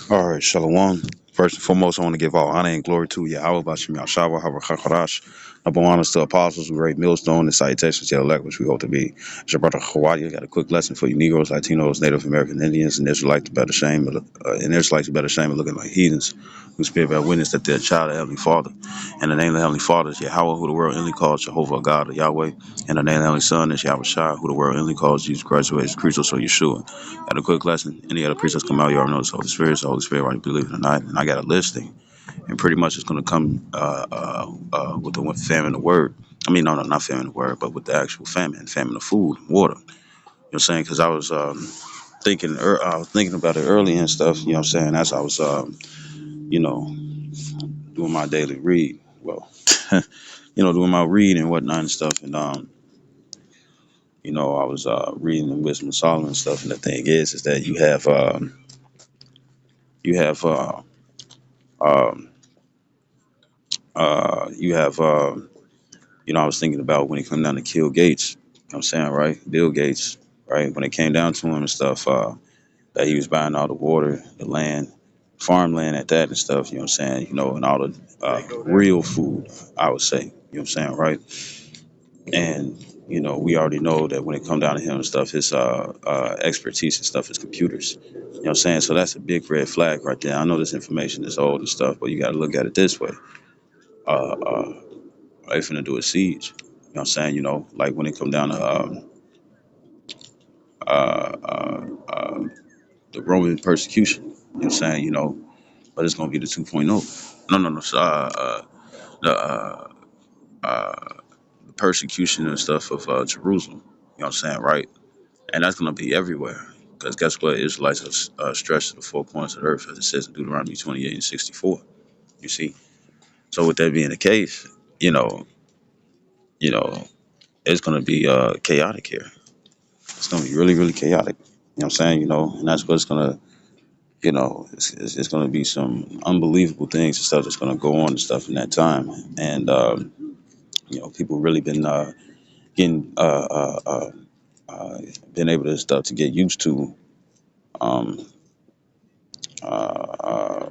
All right, Shalom. First and foremost, I want to give all honor and glory to Yahweh Bashim Yahshua, Harakarash. Number one is to apostles, great millstone, and salutations to the elect, which we hope to be. It's your brother Hawaii. I got a quick lesson for you Negroes, Latinos, Native American Indians, and Israelites to better shame, and Israelites to better shame of looking like heathens who spirit bear witness that they're a child of Heavenly Father. And the name of the Heavenly Father is Yahweh, who the world only calls Jehovah God or Yahweh. And the name of the Heavenly Son is Yahweh Shai, who the world only calls Jesus Christ, who is Christos or Yeshua. Got a quick lesson. Any other preachers come out, you already know it's Holy Spirit. It's the Holy Spirit, whether you believe it or not. And I got a listing. And pretty much it's going to come with the famine of word. I mean, no, not famine of word, but with the actual famine of food, water. You know what I'm saying? Because I was I was thinking about it early and stuff. You know what I'm saying? As I was, you know, doing my daily read. Well, doing my read and whatnot and stuff. And I was reading the Wisdom of Solomon and stuff. And the thing is that you have um, you have I was thinking about when it came down to kill Gates. You know what I'm saying, right? Bill Gates, right? When it came down to him and stuff, that he was buying all the water, the land, farmland at that and stuff, you know what I'm saying? And all the real food, I would say. You know what I'm saying, right? And we already know that when it come down to him and stuff, his expertise and stuff is computers. You know what I'm saying? So that's a big red flag right there. I know this information is old and stuff, but you got to look at it this way. They finna do a siege. You know what I'm saying? Like when it come down to uh, uh, uh, the Roman persecution. You know what I'm saying? But it's gonna be the 2.0. No, no, no. The the persecution and stuff of Jerusalem. You know what I'm saying? Right? And that's gonna be everywhere. Because guess what? Israelites are stretched to the four corners of the earth, as it says in Deuteronomy 28 and 64. You see? So with that being the case, you know, you know, it's gonna be chaotic here. It's gonna be really, really chaotic. You know what I'm saying? And that's what's gonna, it's gonna be some unbelievable things and stuff that's gonna go on and stuff in that time. And people really been getting been able to stuff to get used to um uh, uh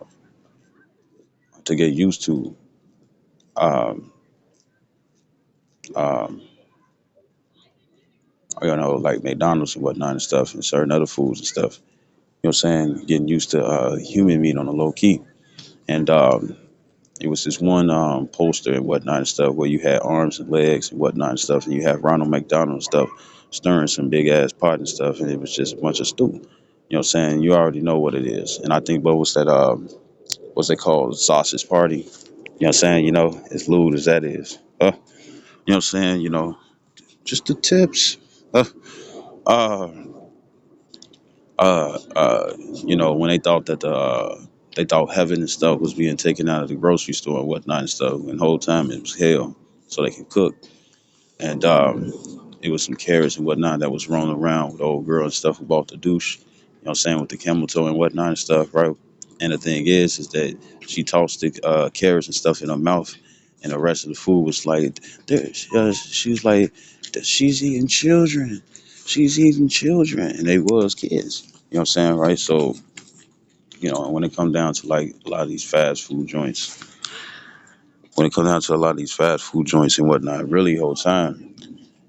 to get used to um um like McDonald's and whatnot and stuff and certain other foods and stuff. You know what I'm saying? Getting used to human meat on a low key. And it was this one poster and whatnot and stuff where you had arms and legs and whatnot and stuff, and you had Ronald McDonald and stuff stirring some big ass pot and stuff, and it was just a bunch of stew. You know what I'm saying? You already know what it is. And I think what was that what's it called? Sausage party. You know what I'm saying? As lewd as that is. You know what I'm saying? Just the tips. Uh, uh, when they thought that they thought heaven and stuff was being taken out of the grocery store and whatnot and stuff, and the whole time it was hell, so they can cook. And it was some carrots and whatnot that was rolling around with the old girl and stuff who bought the douche. You know what I'm saying, with the camel toe and whatnot and stuff, right? And the thing is that she tossed the carrots and stuff in her mouth, and the rest of the food was like, she was like, she's eating children, she's eating children, and they was kids. You know what I'm saying, right? So, and when it comes down to like a lot of these fast food joints, and whatnot, really whole time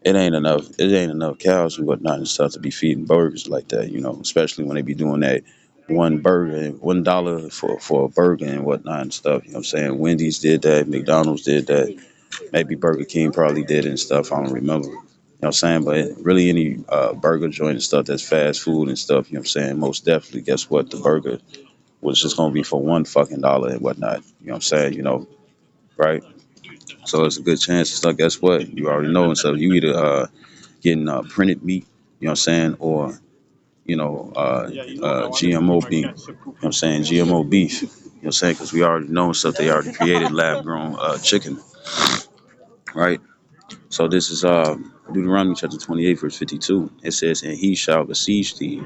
it ain't enough. It ain't enough cows and whatnot and stuff to be feeding burgers like that. Especially when they be doing that one burger, $1 for a burger and whatnot and stuff. You know what I'm saying? Wendy's did that. McDonald's did that. Maybe Burger King probably did it and stuff. I don't remember. You know what I'm saying? But really, any burger joint and stuff that's fast food and stuff. You know what I'm saying? Most definitely. Guess what? The burger was just gonna be for one fucking dollar and whatnot. You know what I'm saying? Right? So it's a good chance. So guess what? You already know. And so you either getting printed meat, you know what I'm saying, or GMO beef. You know what I'm saying? GMO beef. You know what I'm saying? Because we already know and stuff. They already created lab grown chicken, right? So this is Deuteronomy chapter 28, verse 52. It says, "And he shall besiege thee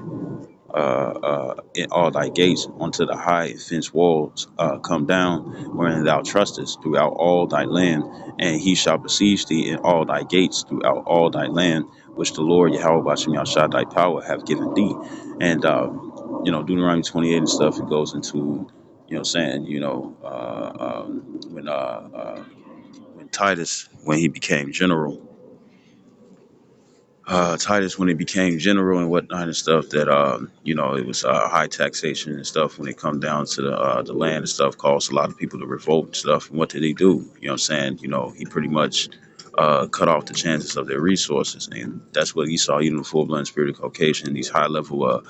in all thy gates unto the high and fenced walls come down, wherein thou trustest throughout all thy land, and he shall besiege thee in all thy gates throughout all thy land, which the Lord Yahweh Bashem Yahshua thy power have given thee." And Deuteronomy 28 and stuff, it goes into, saying, when Titus, when he became general, Titus, when he became general and whatnot and stuff, that it was high taxation and stuff when it come down to the land and stuff, caused a lot of people to revolt and stuff. And what did he do? You know what I'm saying? He pretty much cut off the chances of their resources, and that's what he saw. Even the full blood spirit of Caucasian, these high level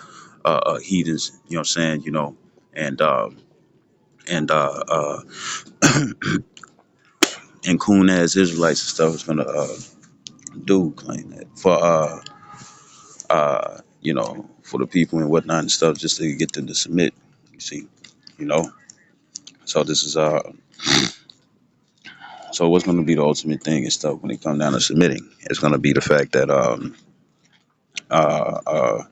heathens. You know what I'm saying? And and and coon as Israelites and stuff is gonna do claim that for the people and whatnot and stuff, just to get them to submit. You see, you know. So this is so what's going to be the ultimate thing and stuff when it comes down to submitting? It's going to be the fact that uh, uh,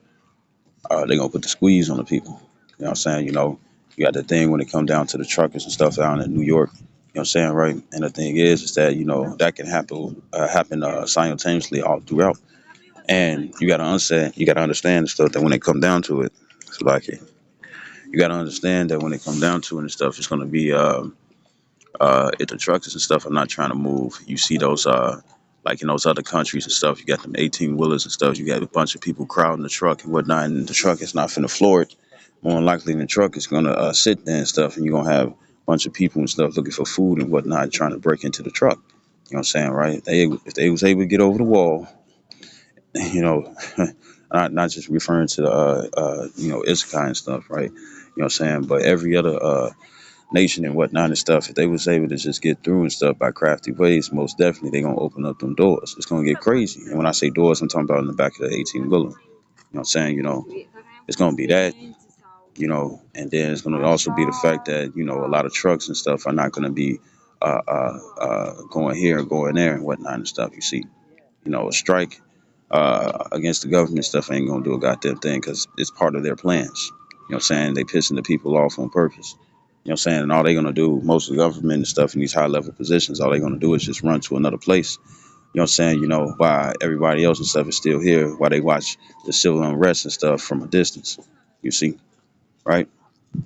they're going to put the squeeze on the people. You know what I'm saying? You got the thing when it comes down to the truckers and stuff down in New York. You know what I'm saying, right? And the thing is that that can happen simultaneously all throughout. And you got to understand the stuff that when it come down to it, it's like you got to understand that when it come down to it and stuff, it's going to be if the truckers and stuff are not trying to move. You see those like in those other countries and stuff, you got them 18 wheelers and stuff. You got a bunch of people crowding the truck and whatnot, and the truck is not finna floor it. More than likely, the truck is gonna sit there and stuff, and you're gonna have a bunch of people and stuff looking for food and whatnot, trying to break into the truck. You know what I'm saying, right? If they was able to get over the wall, you know, not just referring to Issachar and stuff, right? You know what I'm saying, but every other nation and whatnot and stuff, if they was able to just get through and stuff by crafty ways, most definitely they gonna open up them doors. It's gonna get crazy. And when I say doors, I'm talking about in the back of the 18 wheeler. You know what I'm saying? It's gonna be that, and then it's gonna also be the fact that, a lot of trucks and stuff are not gonna be going here and going there and whatnot and stuff. You see, a strike against the government stuff ain't gonna do a goddamn thing because it's part of their plans. You know what I'm saying? They pissing the people off on purpose. You know what I'm saying? And all they're gonna do, most of the government and stuff in these high level positions, all they're gonna do is just run to another place. You know what I'm saying? While everybody else and stuff is still here, while they watch the civil unrest and stuff from a distance. You see, right?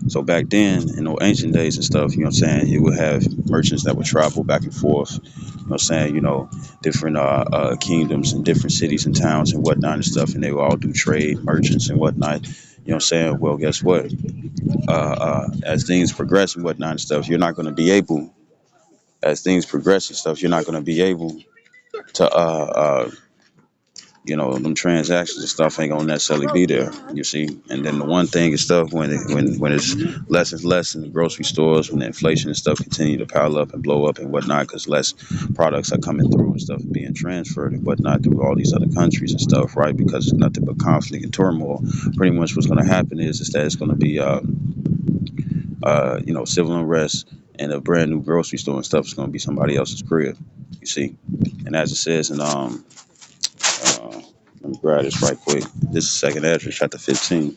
So back then, in the ancient days and stuff, you know what I'm saying, you would have merchants that would travel back and forth, you know what I'm saying, different kingdoms and different cities and towns and whatnot and stuff, and they would all do trade, merchants and whatnot. You know what I'm saying? Well, guess what? As things progress and whatnot and stuff, you're not going to be able, as things progress and stuff, you're not going to be able to them transactions and stuff ain't gonna necessarily be there. You see, and then the one thing is stuff when it's less and less in the grocery stores, when the inflation and stuff continue to pile up and blow up and whatnot, because less products are coming through and stuff being transferred and whatnot through all these other countries and stuff, right? Because it's nothing but conflict and turmoil. Pretty much what's gonna happen is that it's gonna be civil unrest, and a brand new grocery store and stuff is gonna be somebody else's crib. You see, and as it says in uh, let me grab this right quick. This is Second Ezra, chapter 15.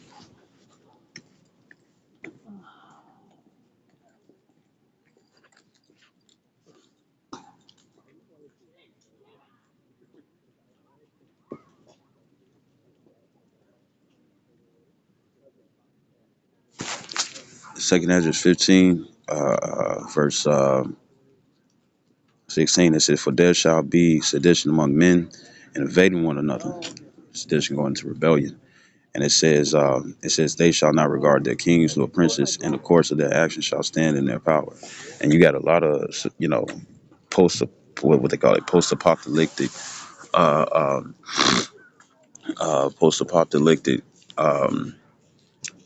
Second Ezra 15, verse 16. It says, "For there shall be sedition among men, and invading one another." Sedition going into rebellion. And it says, "They shall not regard their kings nor princes, and the course of their actions shall stand in their power." And you got a lot of, post what they call it, post-apocalyptic, uh, um, post-apocalyptic. Um,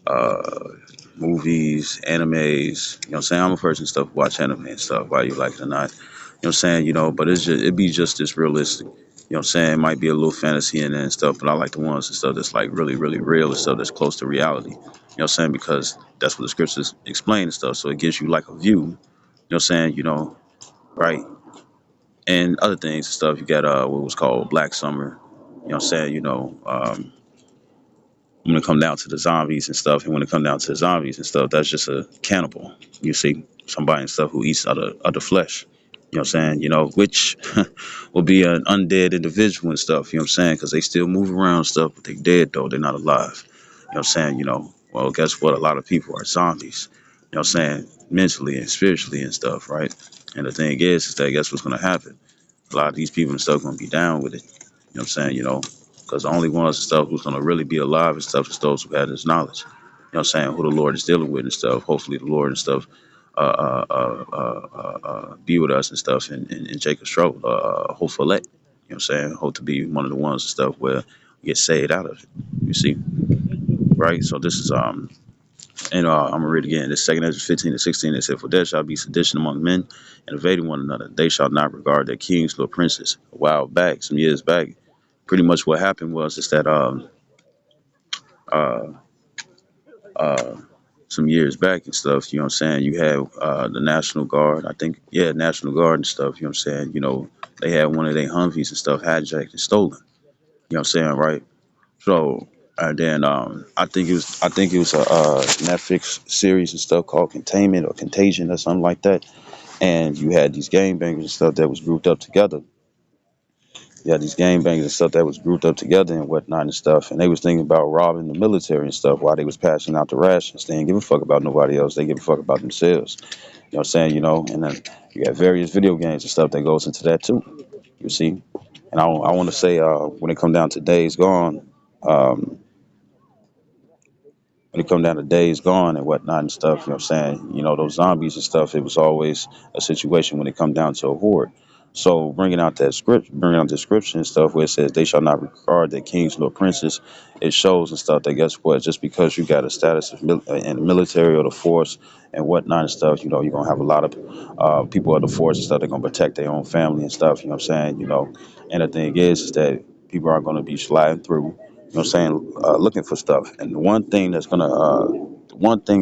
uh, Movies, animes. You know what I'm saying? I'm a person stuff watch anime and stuff, whether you like it or not. You know what I'm saying? But it be just as realistic. You know what I'm saying? It might be a little fantasy in there and stuff, but I like the ones and stuff that's like really, really real and stuff that's close to reality. You know what I'm saying? Because that's what the scriptures explain and stuff. So it gives you like a view. You know what I'm saying? Right? And other things and stuff. You got what was called Black Summer. You know what I'm saying? When it come down to the zombies and stuff, and when it come down to the zombies and stuff, that's just a cannibal. You see, somebody and stuff who eats other flesh. You know what I'm saying? Which will be an undead individual and stuff. You know what I'm saying? Because they still move around and stuff, but they dead though. They're not alive. You know what I'm saying? Well, guess what? A lot of people are zombies. You know what I'm saying? Mentally and spiritually and stuff, right? And the thing is that guess what's going to happen? A lot of these people and stuff going to be down with it. You know what I'm saying? Because the only ones and stuff who's going to really be alive and stuff is those who had this knowledge. You know what I'm saying? Who the Lord is dealing with and stuff. Hopefully the Lord and stuff be with us and stuff in Jacob's trouble. Hopefully. You know what I'm saying? Hope to be one of the ones and stuff where we get saved out of it. You see? Right? So this is and I'm gonna read again. This second Ezra 15 to 16. It said, "For there shall be sedition among men, and invading one another. They shall not regard their kings nor princes." A while back, some years back, pretty much what happened was is that uh uh some years back and stuff. You know what I'm saying? You had the National Guard. I think National Guard and stuff. You know what I'm saying? They had one of their Humvees and stuff hijacked and stolen. You know what I'm saying? Right. So. And then I think it was a Netflix series and stuff called Containment or Contagion or something like that. And you had these gangbangers and stuff that was grouped up together. You had these gangbangers and stuff that was grouped up together and whatnot and stuff. And they was thinking about robbing the military and stuff while they was passing out the rations. They didn't give a fuck about nobody else. They give a fuck about themselves. You know what I'm saying? And then you have various video games and stuff that goes into that too. You see? And I want to say when it come down to Days Gone, um, when it come down to Days Gone and whatnot and stuff, you know what I'm saying? Those zombies and stuff, it was always a situation when it come down to a horde. So bringing out the scripture and stuff where it says they shall not regard their kings nor princes, it shows and stuff that guess what? Just because you got a status in the military or the force and whatnot and stuff, you're gonna have a lot of people of the force and stuff. They're gonna protect their own family and stuff. You know what I'm saying? And the thing is that people are gonna be sliding through, you know what I'm saying, looking for stuff. And the one thing and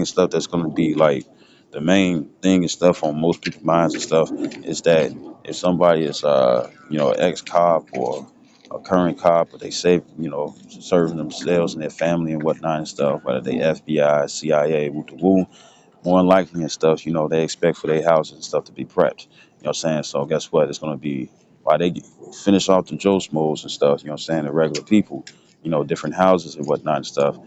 stuff that's gonna be like the main thing and stuff on most people's minds and stuff is that if somebody is, ex cop or a current cop, but they say, serving themselves and their family and whatnot and stuff, whether they FBI, CIA, woo to woo, more than likely and stuff, they expect for their houses and stuff to be prepped. You know what I'm saying? So guess what? It's gonna be while finish off the Joe Schmoes and stuff, you know what I'm saying, the regular people, different houses and whatnot and stuff.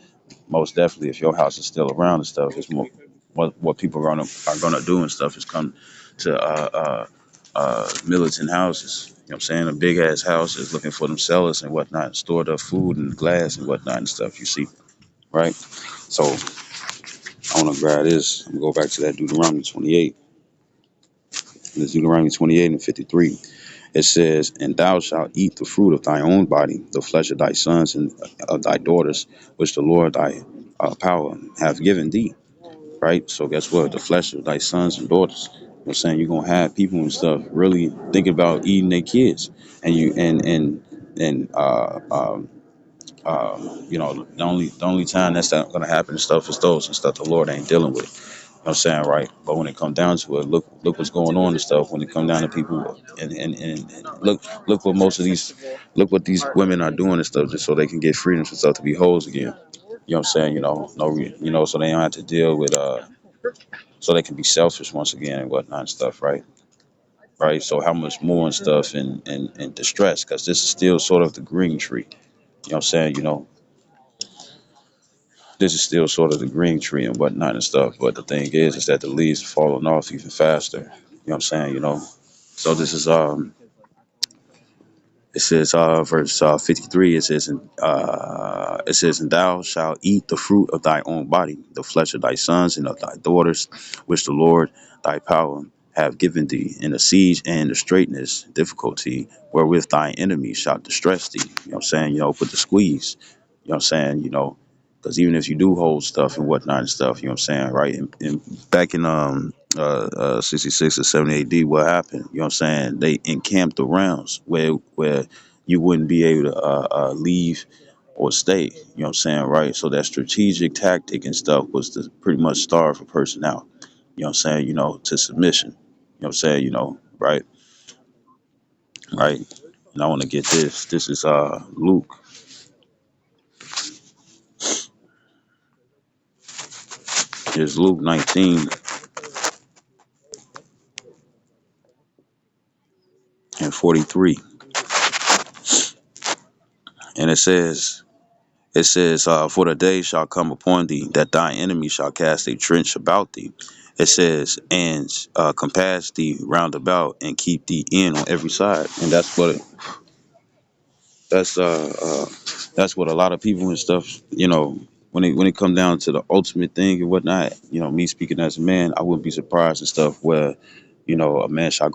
Most definitely if your house is still around and stuff, it's more what people are gonna do and stuff is come to militant houses. You know what I'm saying? A big ass houses looking for them sellers and whatnot, stored up food and glass and whatnot and stuff, you see, right? So I wanna grab this and go back to that Deuteronomy 28. This Deuteronomy 28 and 53. It says, "And thou shalt eat the fruit of thy own body, the flesh of thy sons and of thy daughters, which the Lord thy power hath given thee." Right? So guess what? The flesh of thy sons and daughters. You know what I'm saying? You're gonna have people and stuff really thinking about eating their kids. And you and the only time that's not gonna happen and stuff is those and stuff the Lord ain't dealing with. You know what I'm saying, right? But when it come down to it, look what's going on and stuff. When it come down to people and look what look what these women are doing and stuff just so they can get freedoms and stuff to be hoes again. You know what I'm saying? So they don't have to deal with so they can be selfish once again and whatnot and stuff, right? Right. So how much more and stuff and distress because this is still sort of the green tree. You know what I'm saying? This is still sort of the green tree and whatnot and stuff. But the thing is that the leaves are falling off even faster. You know what I'm saying? So this is it says, verse 53. It says, "And thou shalt eat the fruit of thy own body, the flesh of thy sons and of thy daughters, which the Lord thy power have given thee, in the siege and the straitness, difficulty, wherewith thy enemies shall distress thee." You know what I'm saying? Put the squeeze. You know what I'm saying? Because even if you do hold stuff and whatnot and stuff, you know what I'm saying, right? And back in 66 or 70 AD, what happened? You know what I'm saying? They encamped around where you wouldn't be able to leave or stay. You know what I'm saying, right? So that strategic tactic and stuff was to pretty much starve a person out. You know what I'm saying? To submission. You know what I'm saying? Right, right. And I want to get this. This is Luke. It's Luke 19 and 43, and it says, It says, "For the day shall come upon thee that thy enemy shall cast a trench about thee." It says, "And compass thee round about and keep thee in on every side." And that's uh, uh, that's what a lot of people and stuff. When it come down to the ultimate thing and whatnot. Me speaking as a man, I wouldn't be surprised and stuff where a man shall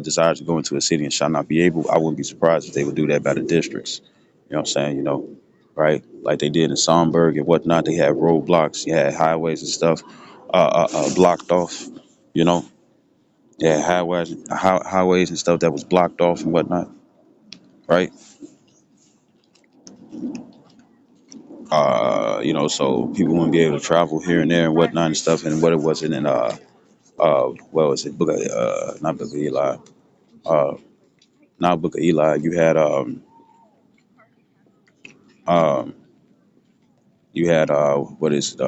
desire to go into a city and shall not be able. I wouldn't be surprised if they would do that by the districts. You know what I'm saying? Right? Like they did in Somberg and whatnot. They had roadblocks, you had highways and stuff blocked off. You know, yeah, highways and stuff that was blocked off and whatnot. Right? So people wouldn't be able to travel here and there and whatnot and stuff. And what it wasn't in what was it? Book of, not Book of Eli, uh, not Book of Eli. Um, you had what is it?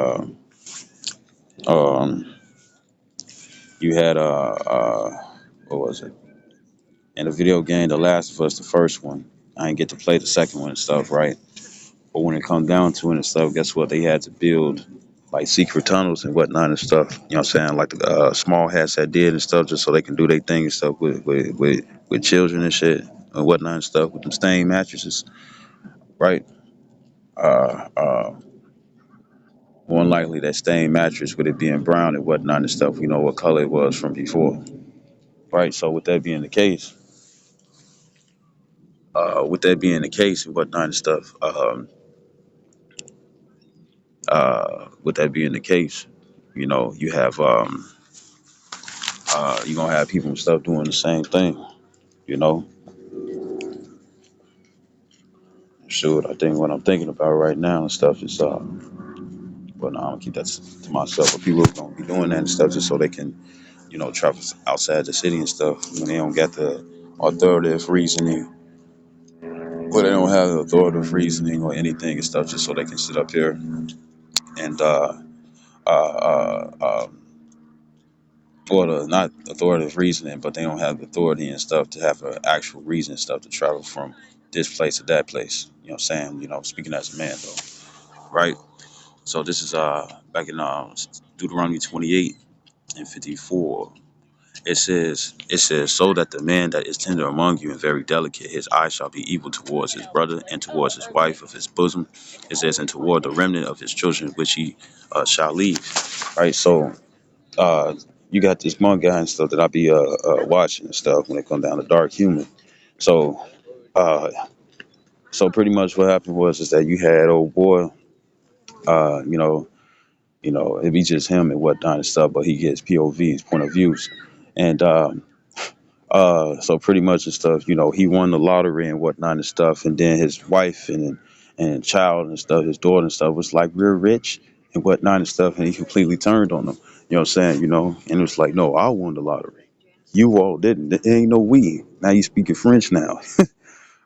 Um, you had what was it? In the video game, The Last of Us, the first one. I didn't get to play the second one and stuff, right? But when it comes down to it and stuff, guess what? They had to build like secret tunnels and whatnot and stuff. You know what I'm saying? Like the small hats that did and stuff, just so they can do their thing and stuff with children and shit and whatnot and stuff with them stained mattresses, right? Uh, uh, More than likely that stained mattress with it being brown and whatnot and stuff, we know what color it was from before, right? So with that being the case and whatnot and stuff, with that being the case, you have you're gonna have people and stuff doing the same thing. You know, shoot, I think what I'm thinking about right now and stuff is, well, no, I'm gonna keep that to myself. But people are gonna be doing that and stuff just so they can, travel outside the city and stuff when they don't get the authoritative reasoning, or they don't have the authoritative reasoning or anything and stuff, just so they can sit up here and uh, uh, or the not authoritative reasoning, but they don't have the authority and stuff to have an actual reason and stuff to travel from this place to that place. You know what I'm saying? Speaking as a man though, right? So this is back in Deuteronomy 28 and 54. It says, so that the man that is tender among you and very delicate, his eye shall be evil towards his brother and towards his wife of his bosom. It says, and toward the remnant of his children which he shall leave. Right. So uh, you got this one guy and stuff that I be watching and stuff when it come down to dark humor. So uh, so pretty much what happened was is that you had old boy, uh, you know, it'd be just him and whatnot and stuff, but he gets POVs, point of views, and so pretty much and stuff, he won the lottery and whatnot and stuff, and then his wife and child and stuff, his daughter and stuff was like, we're rich and whatnot and stuff, and he completely turned on them. You know what I'm saying? And it was like, no, I won the lottery. You all didn't. There ain't no we. Now you speaking French now,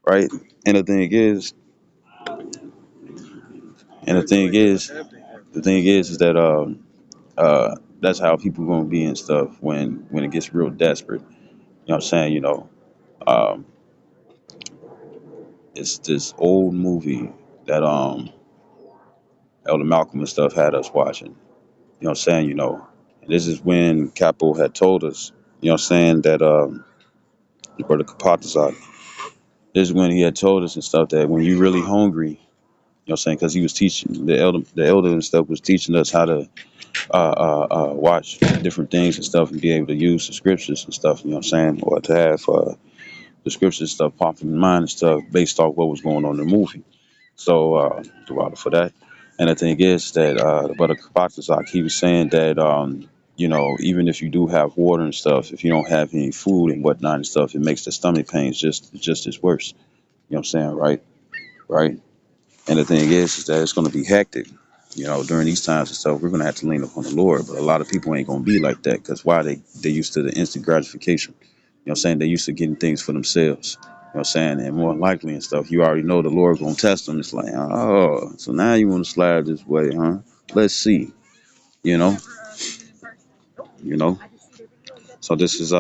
right? And the thing is, and the thing is that that's how people gonna be and stuff when it gets real desperate. You know what I'm saying? Um, it's this old movie that Elder Malcolm and stuff had us watching. You know what I'm saying? And this is when Capo had told us, you know what I'm saying, that the brother Kapatazak, this is when he had told us and stuff that when you really hungry, you know what I'm saying, because he was teaching the elder and stuff was teaching us how to watch different things and stuff and be able to use the scriptures and stuff, you know what I'm saying, or to have the scriptures and stuff popping in mind and stuff based off what was going on in the movie. So, throughout for that. And the thing is that the brother Kabakazak, he was saying that, even if you do have water and stuff, if you don't have any food and whatnot and stuff, it makes the stomach pains just as worse. You know what I'm saying? Right? Right? And the thing is that it's going to be hectic. During these times and stuff, we're going to have to lean upon the Lord. But a lot of people ain't going to be like that because why? They used to the instant gratification. You know what I'm saying? They used to getting things for themselves. You know what I'm saying? And more likely and stuff, you already know the Lord going to test them. It's like, oh, so now you want to slide this way, huh? Let's see. You know? You know? So this is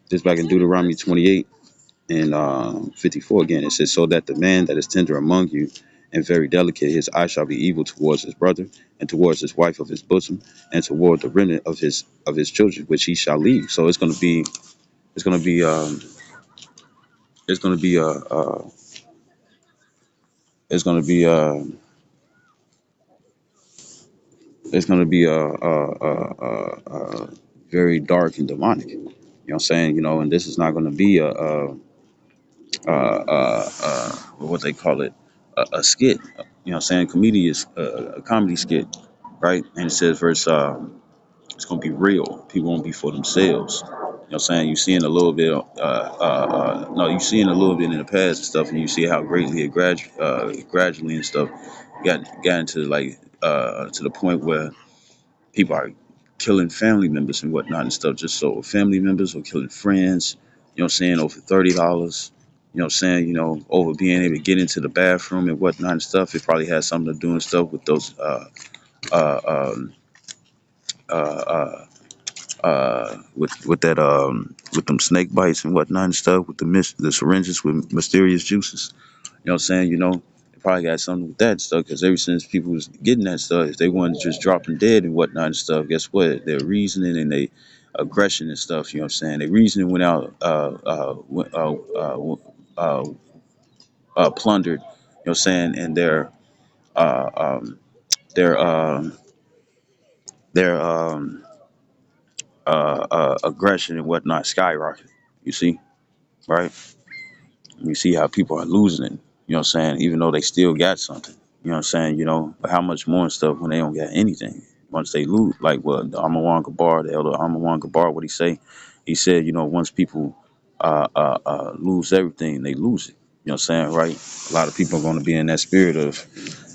this back in Deuteronomy 28. in 54 again, it says, so that the man that is tender among you and very delicate, his eye shall be evil towards his brother, and towards his wife of his bosom, and toward the remnant of his children, which he shall leave. So it's going to be, it's going to be, it's going to be, it's going to be, very dark and demonic. You know what I'm saying? You know, and this is not going to be what they call it, a skit. You know what I'm saying? Comedy is a comedy skit, right? And it says verse, it's gonna be real. People won't be for themselves. You know what I'm saying? You seeing a little bit, no, you seeing a little bit in the past and stuff, and you see how greatly it gradually and stuff got into like to the point where people are killing family members and whatnot and stuff, just so family members or killing friends, you know what I'm saying, over $30. You know what I'm saying, you know, over being able to get into the bathroom and whatnot and stuff. It probably has something to do and stuff with those uh um uh with that with them snake bites and whatnot and stuff, with the syringes with mysterious juices. You know what I'm saying? You know, it probably got something with that stuff because ever since people was getting that stuff, if they wanted to just drop them dead and whatnot and stuff, guess what? Their reasoning and they aggression and stuff. You know what I'm saying? Their reasoning went out plundered. You know what I'm saying? And uh, um, their their aggression and whatnot skyrocket. You see, right? You see how people are losing it. You know what I'm saying? Even though they still got something. You know what I'm saying? You know, but how much more and stuff when they don't got anything? Once they lose, like what the Amawan Gabar, the elder Amawan Gabar, what he say? He said, you know, once people lose everything, they lose it. You know what I'm saying? Right? A lot of people are going to be in that spirit of,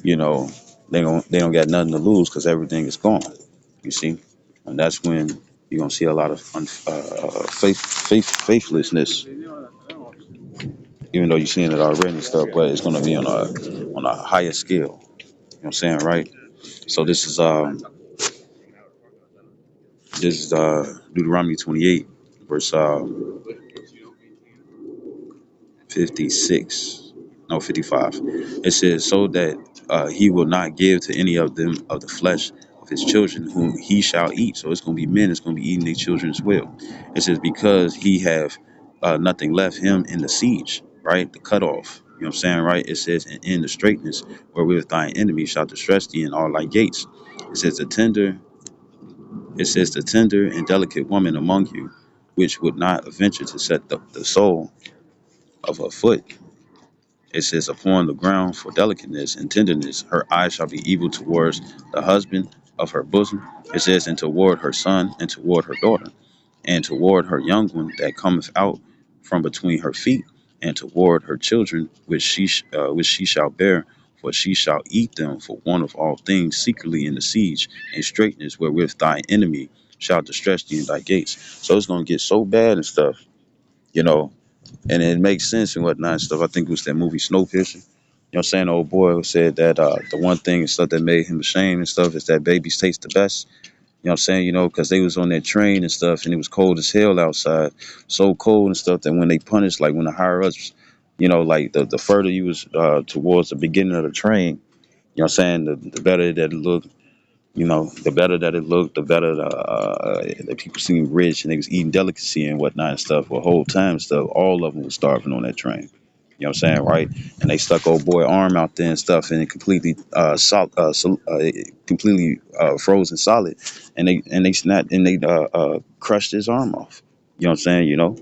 you know, they don't got nothing to lose because everything is gone. You see, and that's when you're gonna see a lot of faithlessness, even though you're seeing it already and stuff, but it's gonna be on a higher scale. You know what I'm saying, right? So this is Deuteronomy 28, verse 56, no 55. It says, so that he will not give to any of them of the flesh of his children whom he shall eat. So it's going to be men, it's going to be eating their children as well. It says, because he have nothing left him in the siege, right? The cutoff. You know what I'm saying, right? It says, and in the straightness wherewith thine enemy shall distress thee in all thy gates. It says, it says, the tender and delicate woman among you, which would not venture to set the sole of her foot, it says, upon the ground for delicateness and tenderness, her eyes shall be evil towards the husband of her bosom. It says, and toward her son, and toward her daughter, and toward her young one that cometh out from between her feet, and toward her children which she shall bear. For she shall eat them for one of all things secretly in the siege, and straightness wherewith thy enemy shall distress thee in thy gates. So it's gonna get so bad and stuff, you know, and it makes sense and whatnot and stuff. I think it was that movie Snowpiercer. You know what I'm saying? The old boy who said that the one thing and stuff that made him ashamed and stuff is that babies taste the best. You know what I'm saying? You know, because they was on that train and stuff, and it was cold as hell outside, so cold and stuff that when they punished, like when the higher ups, you know, like the further you was towards the beginning of the train, you know what I'm saying? The better that it looked, you know, the better that it looked, the better the people seemed rich and they was eating delicacy and whatnot and stuff. The whole time and stuff, all of them was starving on that train. You know what I'm saying, right? And they stuck old boy arm out there and stuff, and it completely completely frozen solid, and they snapped and they crushed his arm off. You know what I'm saying? You know,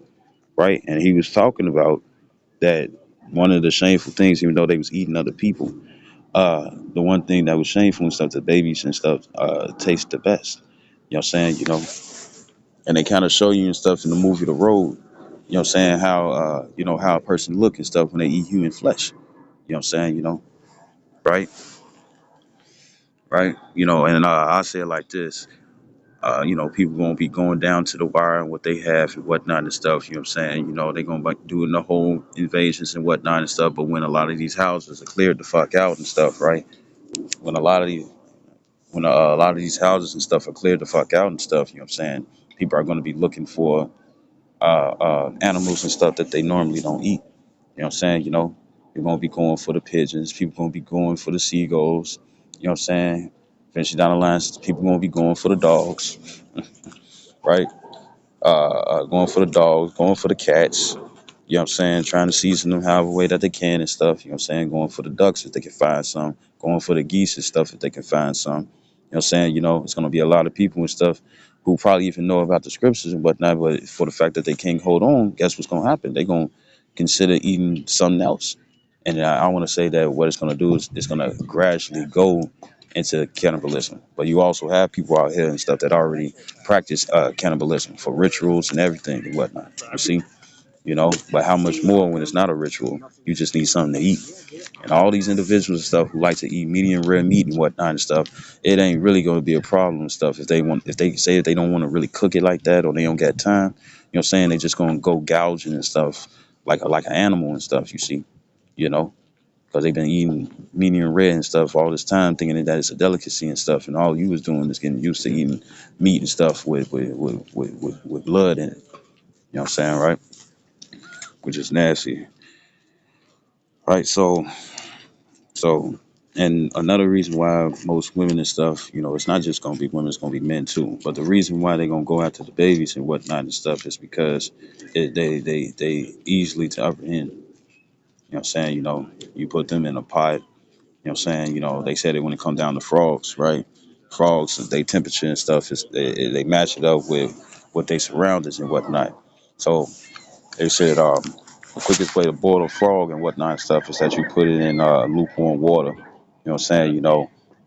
right? And he was talking about that one of the shameful things, even though they was eating other people, the one thing that was shameful and stuff, the babies and stuff taste the best. You know what I'm saying? You know, and they kind of show you and stuff in the movie The Road. You know what I'm saying? How you know how a person look and stuff when they eat human flesh. You know what I'm saying? You know, right, right. You know, and I say it like this. You know, people gonna be going down to the wire and what they have and whatnot and stuff. You know what I'm saying? You know, they gonna be doing the whole invasions and whatnot and stuff. But when a lot of these houses are cleared the fuck out and stuff, right? When a lot of these when a lot of these houses and stuff are cleared the fuck out and stuff, you know what I'm saying? People are going to be looking for animals and stuff that they normally don't eat. You know what I'm saying? You're gonna be going for the pigeons. People gonna be going for the seagulls. You know what I'm saying? Eventually down the line, people gonna be going for the dogs, right? Going for the dogs, going for the cats. You know what I'm saying? Trying to season them however way that they can and stuff. You know what I'm saying? Going for the ducks if they can find some. Going for the geese and stuff if they can find some. You know what I'm saying? It's going to be a lot of people and stuff who probably even know about the scriptures and whatnot, but for the fact that they can't hold on, guess what's going to happen? They're going to consider eating something else. And I want to say that what it's going to do is it's going to gradually go into cannibalism. But you also have people out here and stuff that already practice cannibalism for rituals and everything and whatnot. You see? But how much more when it's not a ritual? You just need something to eat. And all these individuals and stuff who like to eat medium rare meat and whatnot and stuff, it ain't really going to be a problem and stuff if they say that they don't want to really cook it like that or they don't got time. You know what I'm saying? They just going to go gouging and stuff like an animal and stuff. You see, you know. Because they've been eating medium rare and stuff all this time, thinking that it's a delicacy and stuff, and all you was doing is getting used to eating meat and stuff with blood in it. You know what I'm saying, right? Which is nasty. Right. So, and another reason why most women and stuff, it's not just gonna be women, it's gonna be men too. But the reason why they're gonna go after the babies and whatnot and stuff is because they easily to apprehend. You know what I'm saying? You put them in a pot. You know what I'm saying? They said it when it comes down to frogs, right? Frogs, they temperature and stuff is they match it up with what they surroundings and whatnot. So they said the quickest way to boil a frog and whatnot and stuff is that you put it in lukewarm water. You know what I'm saying?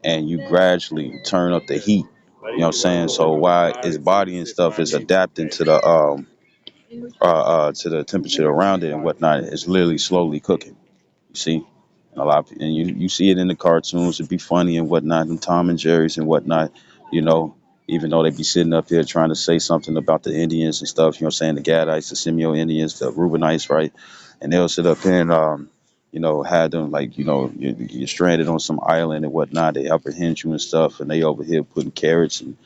And you gradually turn up the heat. You know what I'm saying? So while its body and stuff is adapting to the temperature around it and whatnot, it's literally slowly cooking. You see, and a lot of, and you see it in the cartoons. It'd be funny and whatnot, and Tom and Jerry's and whatnot. You know, even though they be sitting up here trying to say something about the Indians and stuff. You know, what I'm saying the Gadites, the Semio Indians, the Reubenites, right? And they'll sit up here and had them like you're stranded on some island and whatnot. They apprehend you and stuff, and they over here putting carrots and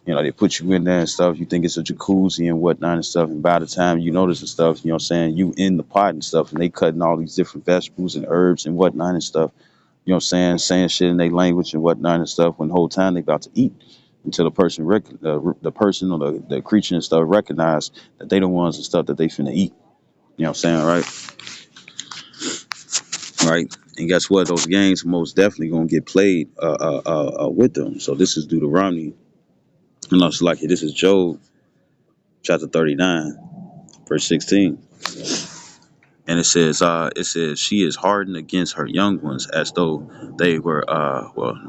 they put you in there and stuff. You think it's a jacuzzi and whatnot and stuff. And by the time you notice and stuff, you know what I'm saying, you in the pot and stuff, and they cutting all these different vegetables and herbs and whatnot and stuff. You know what I'm saying shit in their language and whatnot and stuff when the whole time they about to eat. Until the person or the creature and stuff recognize that they the ones and stuff that they finna eat. You know what I'm saying, right? Right. And guess what? Those games most definitely gonna get played with them. So this is Deuteronomy. And also like this is Job chapter 39. Verse 16. And it says, she is hardened against her young ones as though they were,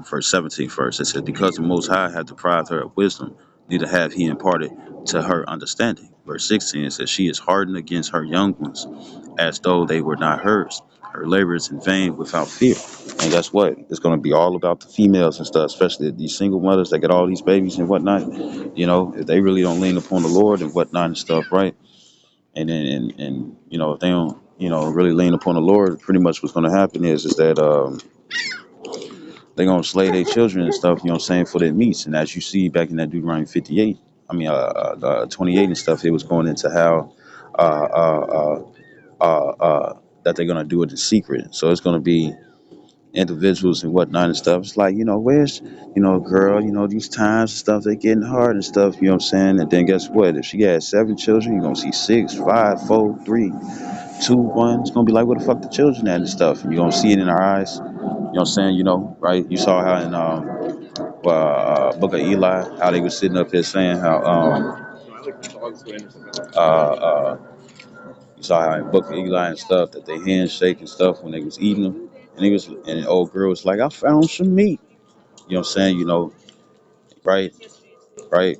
verse 17 first. It says, because the Most High had deprived her of wisdom, neither have he imparted to her understanding. Verse 16, it says, she is hardened against her young ones as though they were not hers. Her labor is in vain without fear. And guess what? It's going to be all about the females and stuff, especially these single mothers that get all these babies and whatnot. If they really don't lean upon the Lord and whatnot and stuff, right? And then if they don't really lean upon the Lord, pretty much what's going to happen is that they're going to slay their children and stuff. You know what I'm saying, for their meats. And as you see back in that Deuteronomy 58, I mean 28 and stuff, it was going into how uh, that they're going to do it in secret. So it's going to be individuals and whatnot and stuff. It's like, where's, girl, these times and stuff, they getting hard and stuff, you know what I'm saying? And then guess what? If she has 7 children, you're gonna see 6, 5, 4, 3, 2, 1. It's gonna be like, where the fuck the children at and stuff. And you're gonna see it in our eyes. You know what I'm saying? Right? You saw how in Book of Eli, how they was sitting up here saying how uh, uh, you saw how in Book of Eli and stuff that they handshake and stuff when they was eating them. And the old girl was like, I found some meat. You know what I'm saying? Right, right.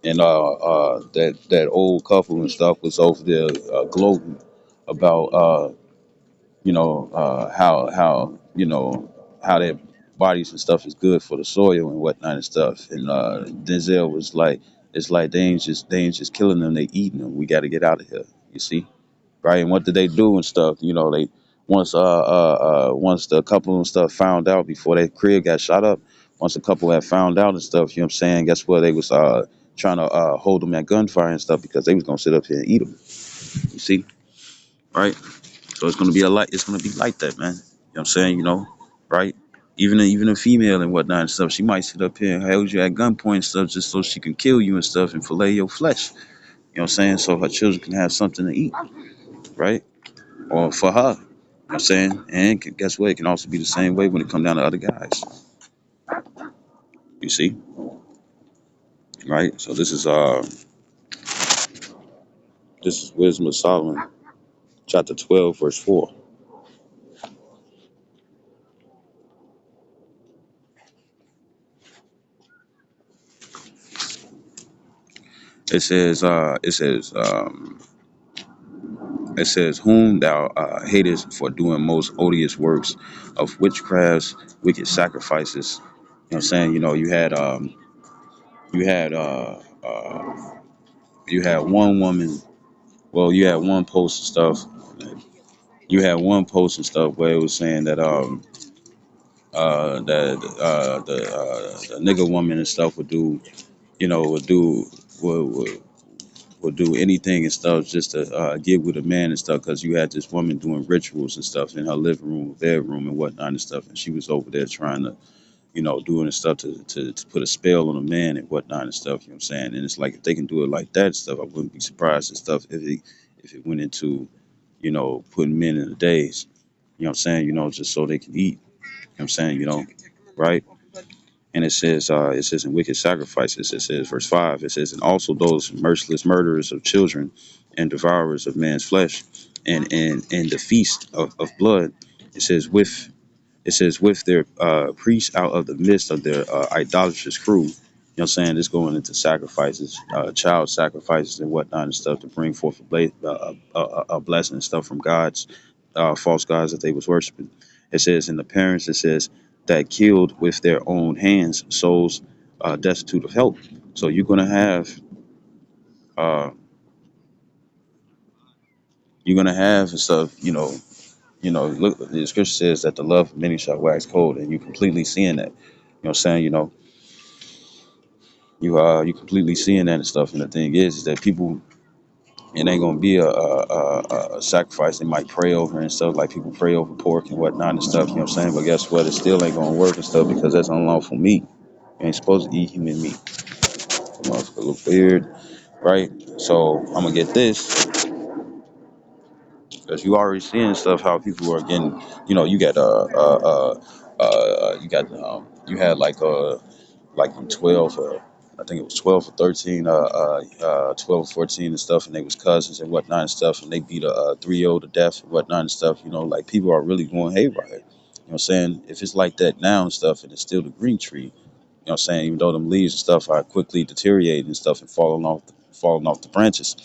And that old couple and stuff was over there gloating about how their bodies and stuff is good for the soil and whatnot and stuff. And Denzel was like, it's like they ain't just killing them, they eating them. We got to get out of here. You see, right? And what did they do and stuff? They once the couple and stuff found out before that crib got shot up. Once a couple had found out and stuff, you know what I'm saying? Guess what? They was trying to hold them at gunfire and stuff because they was gonna sit up here and eat them. You see, right? So it's gonna be a like it's gonna be like that, man. You know what I'm saying? Right? Even a female and whatnot and stuff, she might sit up here and hold you at gunpoint and stuff just so she can kill you and stuff and fillet your flesh. You know what I'm saying? So her children can have something to eat, right? Or for her. You know what I'm saying? And guess what? It can also be the same way when it comes down to other guys. You see? Right? So this is Wisdom of Solomon, chapter 12, verse 4. It says, whom thou hatest for doing most odious works of witchcrafts, wicked sacrifices. You know what I'm saying? You had you had one woman. Well, you had one post and stuff. You had one post and stuff where it was saying that the nigga woman and stuff would do, would would do anything and stuff just to get with a man and stuff, because you had this woman doing rituals and stuff in her living room, bedroom, and whatnot and stuff, and she was over there trying to, doing stuff to put a spell on a man and whatnot and stuff. You know what I'm saying? And it's like if they can do it like that and stuff, I wouldn't be surprised and stuff if it went into, putting men in the days. You know what I'm saying? Just so they can eat. You know what I'm saying? Right? And it says in wicked sacrifices, it says verse 5, it says, and also those merciless murderers of children and devourers of man's flesh, and the feast of blood. It says with their priests out of the midst of their idolatrous crew. You know what I'm saying? It's going into sacrifices, child sacrifices and whatnot and stuff to bring forth a blessing and stuff from gods, false gods that they was worshiping. It says in the parents, it says that killed with their own hands souls destitute of help. So uh, you're gonna have stuff. Look, the scripture says that the love of many shall wax cold, and you completely seeing that. You know what I'm saying? You completely seeing that and stuff. And the thing is that people, it ain't gonna be a sacrifice they might pray over and stuff, like people pray over pork and whatnot and stuff. You know what I'm saying? But guess what? It still ain't gonna work and stuff because that's unlawful meat. You ain't supposed to eat human meat. Motherfucker look weird, right? So I'm gonna get this because you already seeing stuff how people are getting. You got you had like in 12, I think it was 12 or 13, 12 or 14 and stuff, and they was cousins and whatnot and stuff, and they beat a 3-year-old to death and whatnot and stuff. Like people are really going haywire. You know what I'm saying? If it's like that now and stuff, and it's still the green tree, you know what I'm saying? Even though them leaves and stuff are quickly deteriorating and stuff and falling off the branches,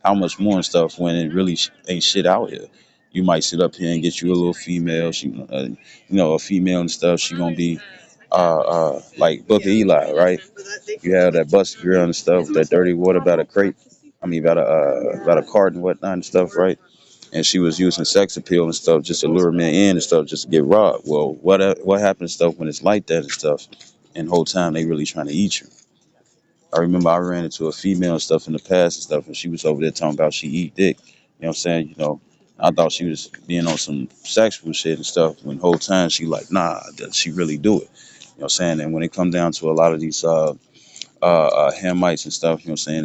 how much more and stuff when it really ain't shit out here. You might sit up here and get you a little female, a female and stuff. She gonna be like Book of Eli, right? You have that busted girl and stuff, that dirty water about a crate. I mean, about a cart and whatnot and stuff, right? And she was using sex appeal and stuff just to lure men in and stuff, just to get robbed. Well, what happens stuff when it's like that and stuff, and the whole time they really trying to eat you. I remember I ran into a female and stuff in the past and stuff, and she was over there talking about she eat dick. You know what I'm saying? I thought she was being on some sexual shit and stuff. When the whole time she like, nah, that she really do it. You know what I'm saying? And when it come down to a lot of these Hamites and stuff, you know what I'm saying,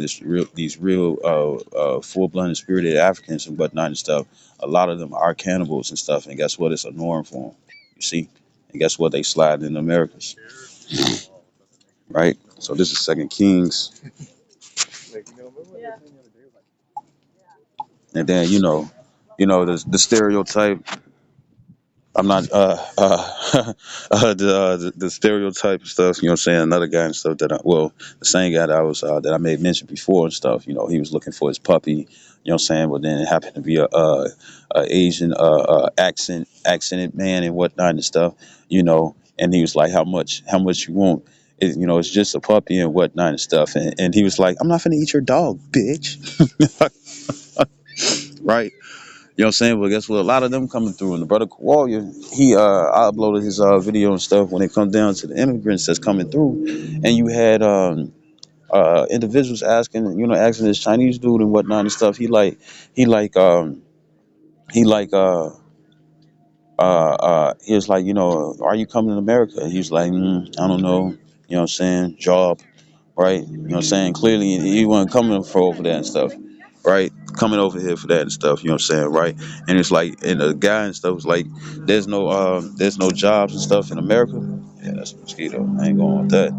these real full-blooded spirited Africans and whatnot and stuff, a lot of them are cannibals and stuff. And guess what? It's a norm for them. You see? And guess what? They slide in the Americas, right? So this is Second Kings. And then the stereotype. I'm not the stereotype and stuff. You know what I'm saying? Another guy and stuff the same guy that I was that I made mention before and stuff. He was looking for his puppy. You know what I'm saying? But then it happened to be a Asian accented man and whatnot and stuff. And he was like, how much you want? It's just a puppy and whatnot and stuff. And he was like, I'm not finna eat your dog, bitch. Right? You know what I'm saying? But guess what? A lot of them coming through. And the brother Kowalya, I uploaded his video and stuff when it comes down to the immigrants that's coming through. And you had individuals asking, asking this Chinese dude and whatnot and stuff. He like he like he was like, are you coming to America? He was like, I don't know, what I'm saying, job, right? You know what I'm saying? Clearly he wasn't coming for over there and stuff, right? Coming over here for that and stuff, you know what I'm saying, right? And it's like, and the guy and stuff was like, there's no jobs and stuff in America. Yeah, that's a mosquito. I ain't going with that.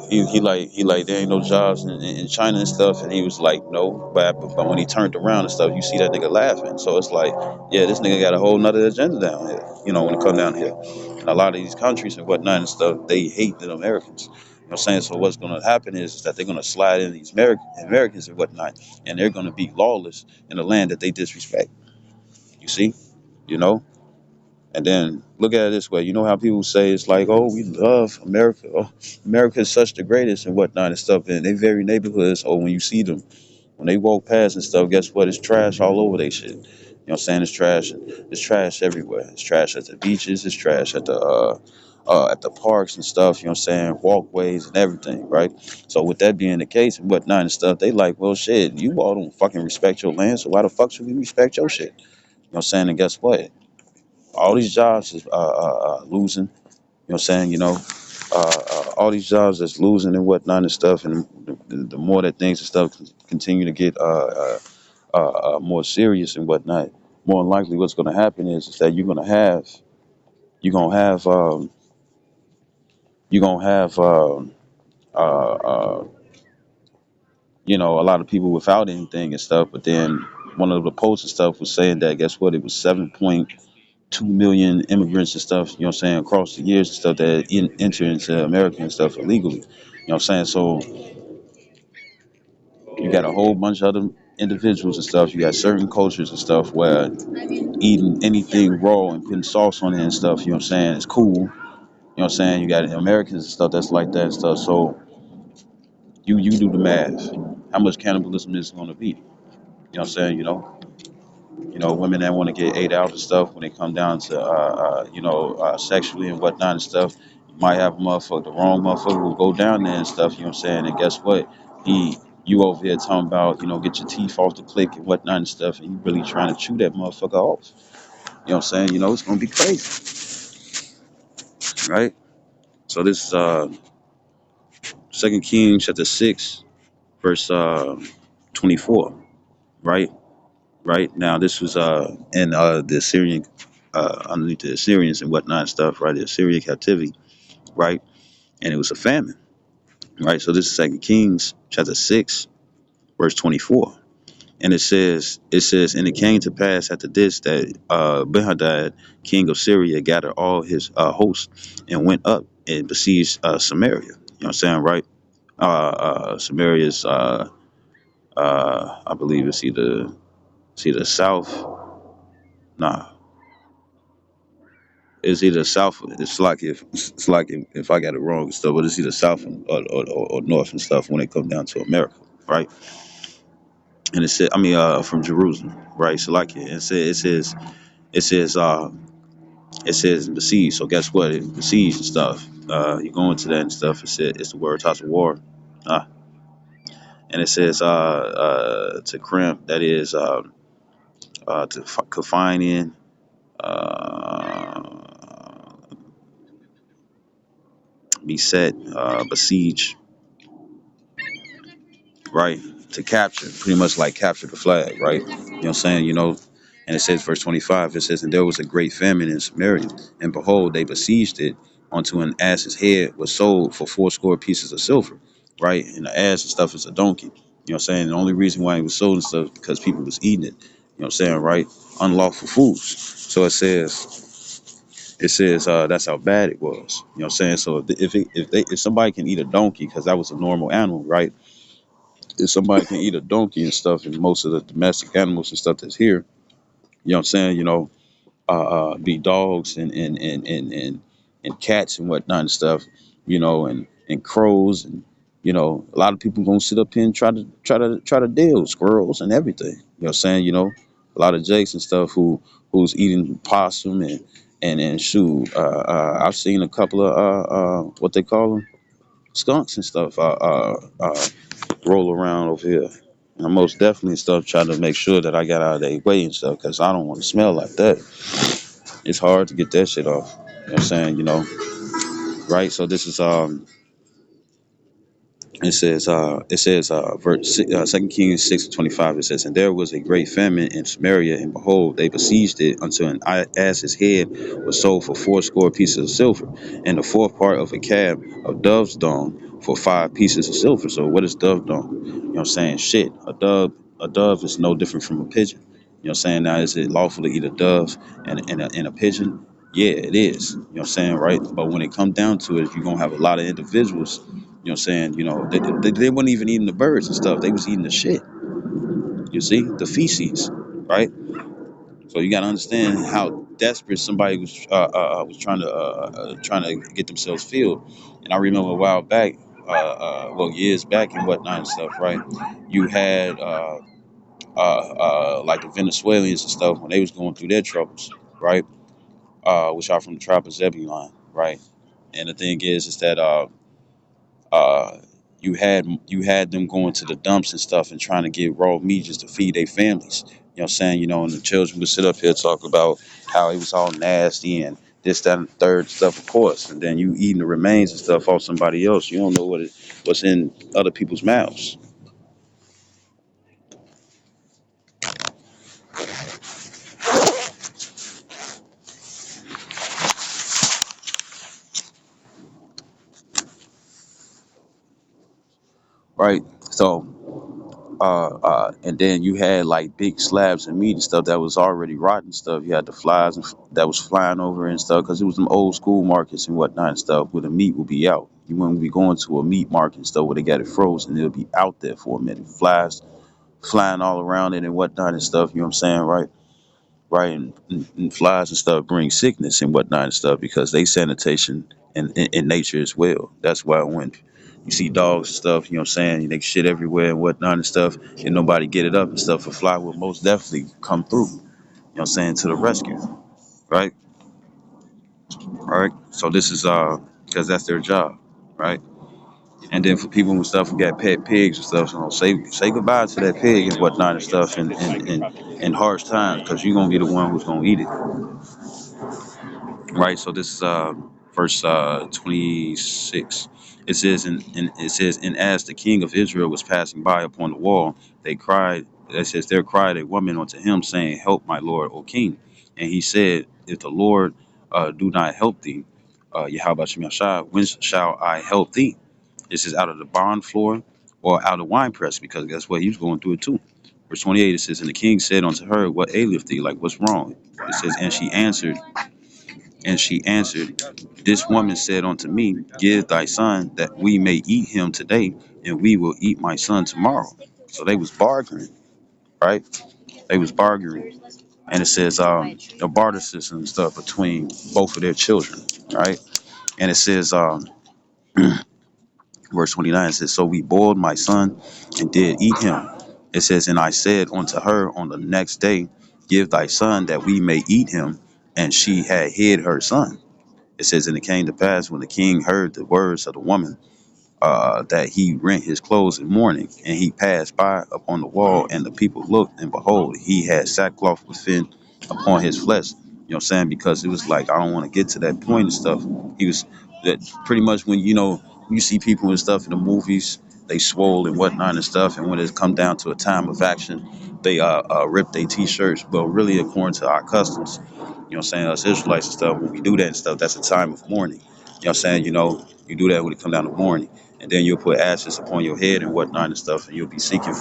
He like there ain't no jobs in China and stuff, and he was like no, but when he turned around and stuff, you see that nigga laughing. So it's like, yeah, this nigga got a whole nother agenda down here. When it come down here, and a lot of these countries and whatnot and stuff, they hate the Americans. You know what I'm saying? So what's gonna happen is that they're gonna slide in these Americans and whatnot, and they're gonna be lawless in the land that they disrespect. You see, you know. And then look at it this way. You know how people say it's like, oh, we love America. Oh, America is such the greatest and whatnot and stuff. And they very neighborhoods, or when you see them, when they walk past and stuff, guess what? It's trash all over they shit. You know what I'm saying? It's trash. It's trash everywhere. It's trash at the beaches. It's trash at the parks and stuff. You know what I'm saying? Walkways and everything, right? So with that being the case and whatnot and stuff, they like, well, shit, you all don't fucking respect your land, so why the fuck should we respect your shit? You know what I'm saying? And guess what? All these jobs is losing. You know what I'm saying? All these jobs that's losing and whatnot and stuff, and the more that things and stuff continue to get more serious and whatnot, more than likely what's going to happen is that you're gonna have you're gonna have a lot of people without anything and stuff. But then one of the posts and stuff was saying that guess what? It was 7.2 million immigrants and stuff, you know what I'm saying, across the years and stuff that enter into America and stuff illegally. You know what I'm saying? So you got a whole bunch of other individuals and stuff. You got certain cultures and stuff where eating anything raw and putting sauce on it and stuff, you know what I'm saying, is cool. You know what I'm saying? You got Americans and stuff that's like that and stuff. So you do the math. How much cannibalism is going to be? You know what I'm saying? Women that want to get ate out and stuff when they come down to, sexually and whatnot and stuff. You might have a motherfucker, the wrong motherfucker will go down there and stuff, you know what I'm saying? And guess what? You over here talking about, get your teeth off the click and whatnot and stuff, and you really trying to chew that motherfucker off. You know what I'm saying? It's going to be crazy, right? So this is 2 Kings chapter 6, verse 24, right? Right now, this was in the Assyrian, underneath the Assyrians and whatnot and stuff, right? The Assyrian captivity, right? And it was a famine, right? So this is 2 Kings chapter 6, verse 24. And it says, and it came to pass after this that Ben-Hadad, king of Syria, gathered all his hosts and went up and besieged Samaria. You know what I'm saying, right? Samaria is, I believe it's either south. Nah, it's either south. It's like if I got it wrong and stuff, but it's either south or north and stuff when it comes down to America, right? And it said, I mean, from Jerusalem, right? So like it says besiege. So guess what? It besiege and stuff. You go into that and stuff. It's the word toss of war, uh, and it says to crimp. That is to confine in, uh, beset, besiege, right? To capture, pretty much like capture the flag, right? You know what I'm saying? And it says, verse 25, it says, and there was a great famine in Samaria, and behold, they besieged it unto an ass's head was sold for 80 pieces of silver, right? And the ass and stuff is a donkey. You know what I'm saying? The only reason why it was sold and stuff is because people was eating it. You know what I'm saying, right? Unlawful foods. So it says that's how bad it was. You know what I'm saying? So if somebody can eat a donkey because that was a normal animal, right? If somebody can eat a donkey and stuff, and most of the domestic animals and stuff that's here, you know what I'm saying, be dogs and cats and whatnot and stuff, and crows, and a lot of people gonna sit up here and try to deal squirrels and everything. You know what I'm saying? A lot of jakes and stuff who's eating possum and shoot. I've seen a couple of what they call them. skunks and stuff roll around over here. And I most definitely stuff trying to make sure that I got out of their way and stuff because I don't want to smell like that. It's hard to get that shit off. You know what I'm saying? Right? So this is verse 2 Kings 6:25. It says, and there was a great famine in Samaria, and behold, they besieged it until an ass's head was sold for 80 pieces of silver, and the fourth part of a cab of dove's dung for 5 pieces of silver. So what is dove dung? You know what I'm saying? Shit. A dove is no different from a pigeon. You know what I'm saying? Now, is it lawful to eat a dove and a pigeon? Yeah, it is. You know what I'm saying, right? But when it comes down to it, you're gonna have a lot of individuals, you know what I'm saying? They weren't even eating the birds and stuff. They was eating the shit. You see? The feces, right? So you got to understand how desperate somebody was trying to get themselves filled. And I remember a while back, years back and whatnot and stuff, right? You had like the Venezuelans and stuff when they was going through their troubles, right? Which are from the tribe of Zebulon, right? And the thing is that uh, you had them going to the dumps and stuff and trying to get raw meat just to feed their families. You know what I'm saying? And the children would sit up here talk about how it was all nasty and this, that, and the third stuff, of course. And then you eating the remains and stuff off somebody else. You don't know what's in other people's mouths, right? So and then you had like big slabs of meat and stuff that was already rotten stuff. You had the flies that was flying over and stuff because it was some old school markets and whatnot and stuff where the meat would be out. You wouldn't be going to a meat market and stuff where they got it frozen. It'll be out there for a minute. Flies flying all around it and whatnot and stuff. You know what I'm saying, right? Right, and flies and stuff bring sickness and whatnot and stuff because they sanitation in nature as well. That's why when you see dogs and stuff, you know what I'm saying, they shit everywhere and whatnot and stuff, and nobody get it up and stuff, a fly will most definitely come through, you know what I'm saying, to the rescue, right? Right. So this is because that's their job, right? And then for people and stuff who got pet pigs and stuff, say goodbye to that pig and whatnot and stuff in harsh times because you're gonna be the one who's gonna eat it. Right. So this is verse 26. It says, and as the king of Israel was passing by upon the wall, they cried. It says, there cried a woman unto him, saying, help my lord, O king. And he said, if the Lord do not help thee, Yahweh Shem Yashai, when shall I help thee? This is out of the barn floor or out of the winepress, because guess what? He was going through it too. Verse 28, it says, and the king said unto her, what aileth thee? Like, what's wrong? It says, and she answered, this woman said unto me, give thy son that we may eat him today, and we will eat my son tomorrow. So they was bargaining, right? They was bargaining. And it says a barter system and stuff between both of their children, right? And it says verse 29, it says, so we boiled my son and did eat him. It says, and I said unto her on the next day, give thy son that we may eat him. And she had hid her son. It says, and it came to pass when the king heard the words of the woman, that he rent his clothes in mourning, and he passed by upon the wall, and the people looked, and behold, he had sackcloth within upon his flesh. You know what I'm saying? Because it was like, I don't want to get to that point and stuff. He was that pretty much when you see people and stuff in the movies, they swole and whatnot and stuff, and when it come down to a time of action, they rip their t-shirts. But really, according to our customs, you know what I'm saying, us Israelites and stuff, when we do that and stuff, that's a time of mourning. You know what I'm saying? You do that when it come down to mourning, and then you'll put ashes upon your head and whatnot and stuff, and you'll be seeking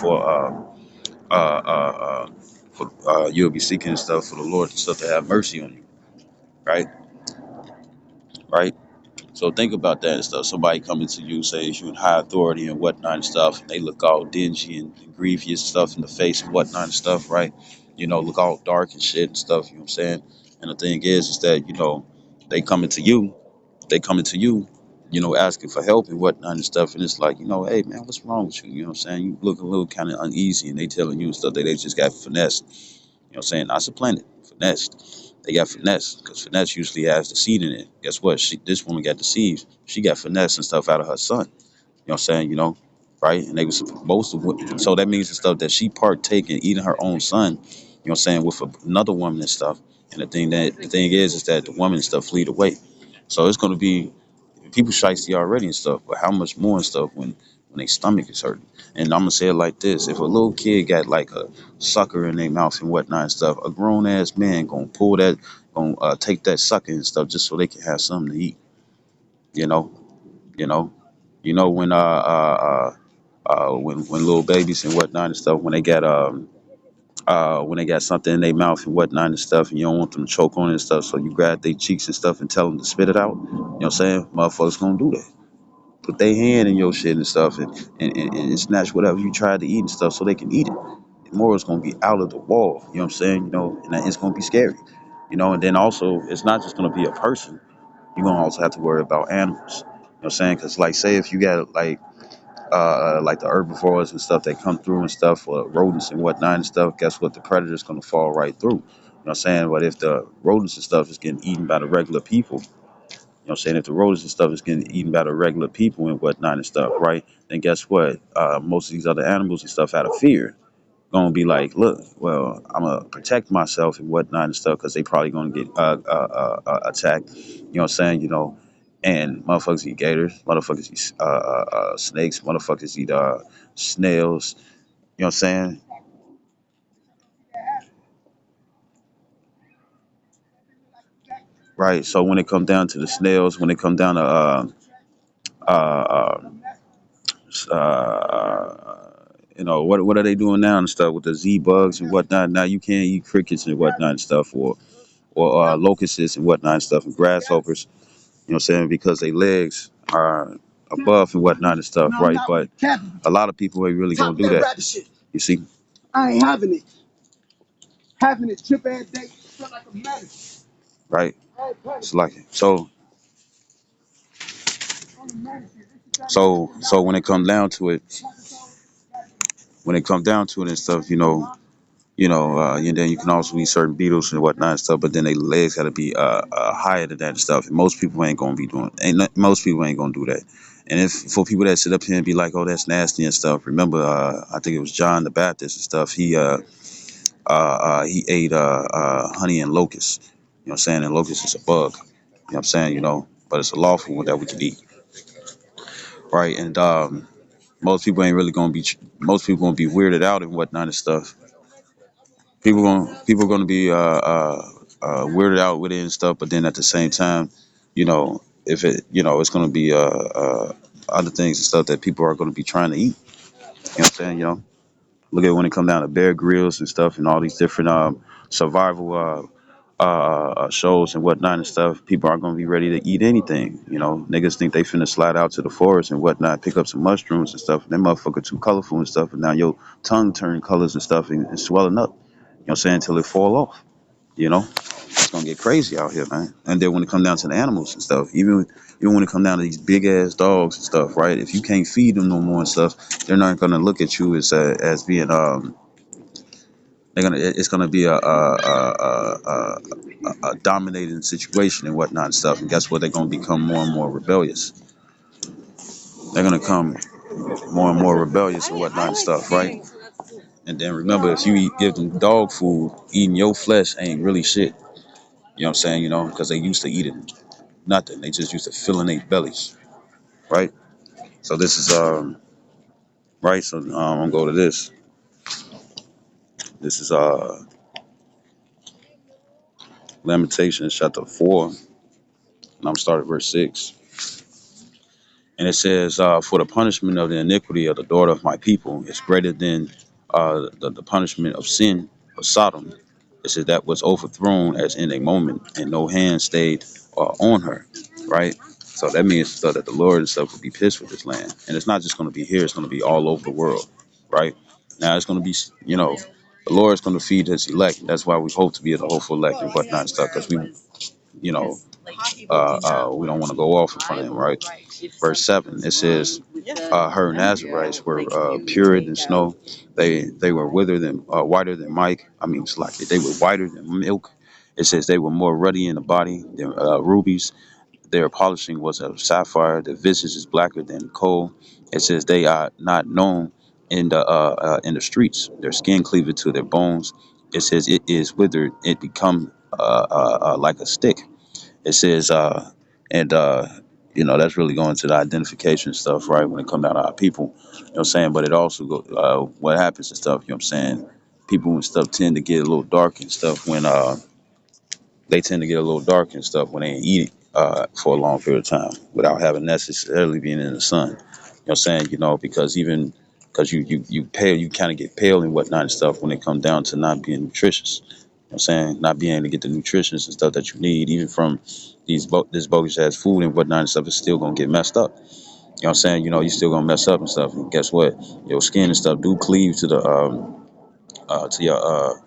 you'll be seeking and stuff for the Lord and stuff to have mercy on you, right? Right. So think about that and stuff. Somebody coming to you, says you in high authority and whatnot and stuff, and they look all dingy and grievous stuff in the face and whatnot and stuff, right? Look all dark and shit and stuff. You know what I'm saying? And the thing is that they coming to you coming to you, asking for help and whatnot and stuff. And it's like, hey man, what's wrong with you? You know what I'm saying? You look a little kind of uneasy, and they telling you stuff that they just got finessed. You know what I'm saying? Not supplanted, finessed. They got finesse because finesse usually has the seed in it. Guess what? This woman got the seeds. She got finesse and stuff out of her son. You know what I'm saying? Right? And they were supposed to. So that means the stuff that she partake in eating her own son. You know what I'm saying? With another woman and stuff. And the thing is that the woman and stuff fleed away. So it's gonna be people shiesty already and stuff, but how much more and stuff when their stomach is hurting. And I'm gonna say it like this: if a little kid got like a sucker in their mouth and whatnot and stuff, a grown ass man gonna pull that, gonna take that sucker and stuff just so they can have something to eat. You know, you know, when when little babies and whatnot and stuff when they got something in their mouth and whatnot and stuff, and you don't want them to choke on it and stuff, so you grab their cheeks and stuff and tell them to spit it out. You know what I'm saying? Motherfuckers gonna do that. Put their hand in your shit and stuff and snatch whatever you tried to eat and stuff so they can eat it. The moral's gonna be out of the wall. You know what I'm saying? And it's gonna be scary. And then also it's not just gonna be a person. You're gonna also have to worry about animals. You know what I'm saying? Because like say if you got like the herbivores and stuff that come through and stuff, or rodents and whatnot and stuff, guess what? The predator's gonna fall right through. You know what I'm saying? But if the rodents and stuff is getting eaten by the regular people, you know what I'm saying? If the rodents and stuff is getting eaten by the regular people and whatnot and stuff, right? Then guess what? Most of these other animals and stuff out of fear gonna be like, look, well, I'm gonna protect myself and whatnot and stuff because they probably gonna get attacked. You know what I'm saying? And motherfuckers eat gators, motherfuckers eat snakes, motherfuckers eat snails. You know what I'm saying? Right. So when it come down to the snails, when it come down to uh, what are they doing now and stuff with the Z bugs and whatnot? Now you can't eat crickets and whatnot and stuff, or locusts and whatnot and stuff, and grasshoppers. You know what I'm saying? Because their legs are above and whatnot and stuff, right? But a lot of people ain't really gonna do that. You see? I ain't having it. Having it trip ass day felt like a medicine. Right. It's like it. So when it comes down to it, and stuff, and then you can also eat certain beetles and whatnot and stuff, but then their legs got to be higher than that and stuff. And most people ain't gonna be doing. Most people ain't gonna do that. And if for people that sit up here and be like, "Oh, that's nasty" and stuff, remember, I think it was John the Baptist and stuff. He ate honey and locusts. You know what I'm saying? And locust is a bug. You know what I'm saying? But it's a lawful one that we can eat, right? And most people gonna be weirded out and whatnot and stuff. People gonna be weirded out with it and stuff, but then at the same time, if it's gonna be other things and stuff that people are gonna be trying to eat. You know what I'm saying? Look at when it come down to Bear Grylls and stuff and all these different survival shows and whatnot and stuff. People aren't gonna be ready to eat anything. Niggas think they finna slide out to the forest and whatnot, pick up some mushrooms and stuff. And that motherfucker too colorful and stuff, and now your tongue turn colors and stuff and swelling up. You know what I'm saying? Until it fall off. You know, it's gonna get crazy out here, man. And then when it come down to the animals and stuff, even when it come down to these big ass dogs and stuff, right? If you can't feed them no more and stuff, they're not gonna look at you as being they're gonna it's gonna be a dominating situation and whatnot and stuff. And guess what? They're gonna become more and more rebellious. They're gonna come more and more rebellious and whatnot and stuff, right? And then remember, if you give them dog food, eating your flesh ain't really shit. You know what I'm saying? Because they used to eating nothing. They just used to filling their bellies, right? So this is right. So I'm gonna go to this. This is Lamentations chapter 4, and I'm starting verse 6. And it says, "For the punishment of the iniquity of the daughter of my people is greater than the punishment of sin of Sodom. It says that was overthrown as in a moment, and no hand stayed on her." Right. So that means so that the Lord and stuff will be pissed with this land, and it's not just going to be here; it's going to be all over the world. Right. Now it's going to be, the Lord's going to feed His elect. That's why we hope to be the hopeful elect and whatnot and stuff, because you know, we don't want to go off in front of Him, right? Verse 7, it says, her Nazarites were purer than snow. They were whiter than whiter than Mike. I mean, it's like they were whiter than milk. It says they were more ruddy in the body than rubies. Their polishing was of sapphire. Their visage is blacker than coal. It says they are not known in the streets. Their skin cleaved to their bones. It says it is withered. It become like a stick. It says and that's really going to the identification stuff, right? When it comes down to our people, you know what I'm saying. But it also go what happens and stuff. You know what I'm saying. People and stuff tend to get a little dark and stuff when they tend to get a little dark and stuff when they ain't eating for a long period of time without having necessarily being in the sun. You know what I'm saying? Because even because you pale, you kind of get pale and whatnot and stuff when it comes down to not being nutritious. You know what I'm saying? Not being able to get the nutrition and stuff that you need, even from this bogus ass food and whatnot and stuff, is still gonna get messed up. You know what I'm saying? You still gonna mess up and stuff. And guess what? Your skin and stuff do cleave to the to your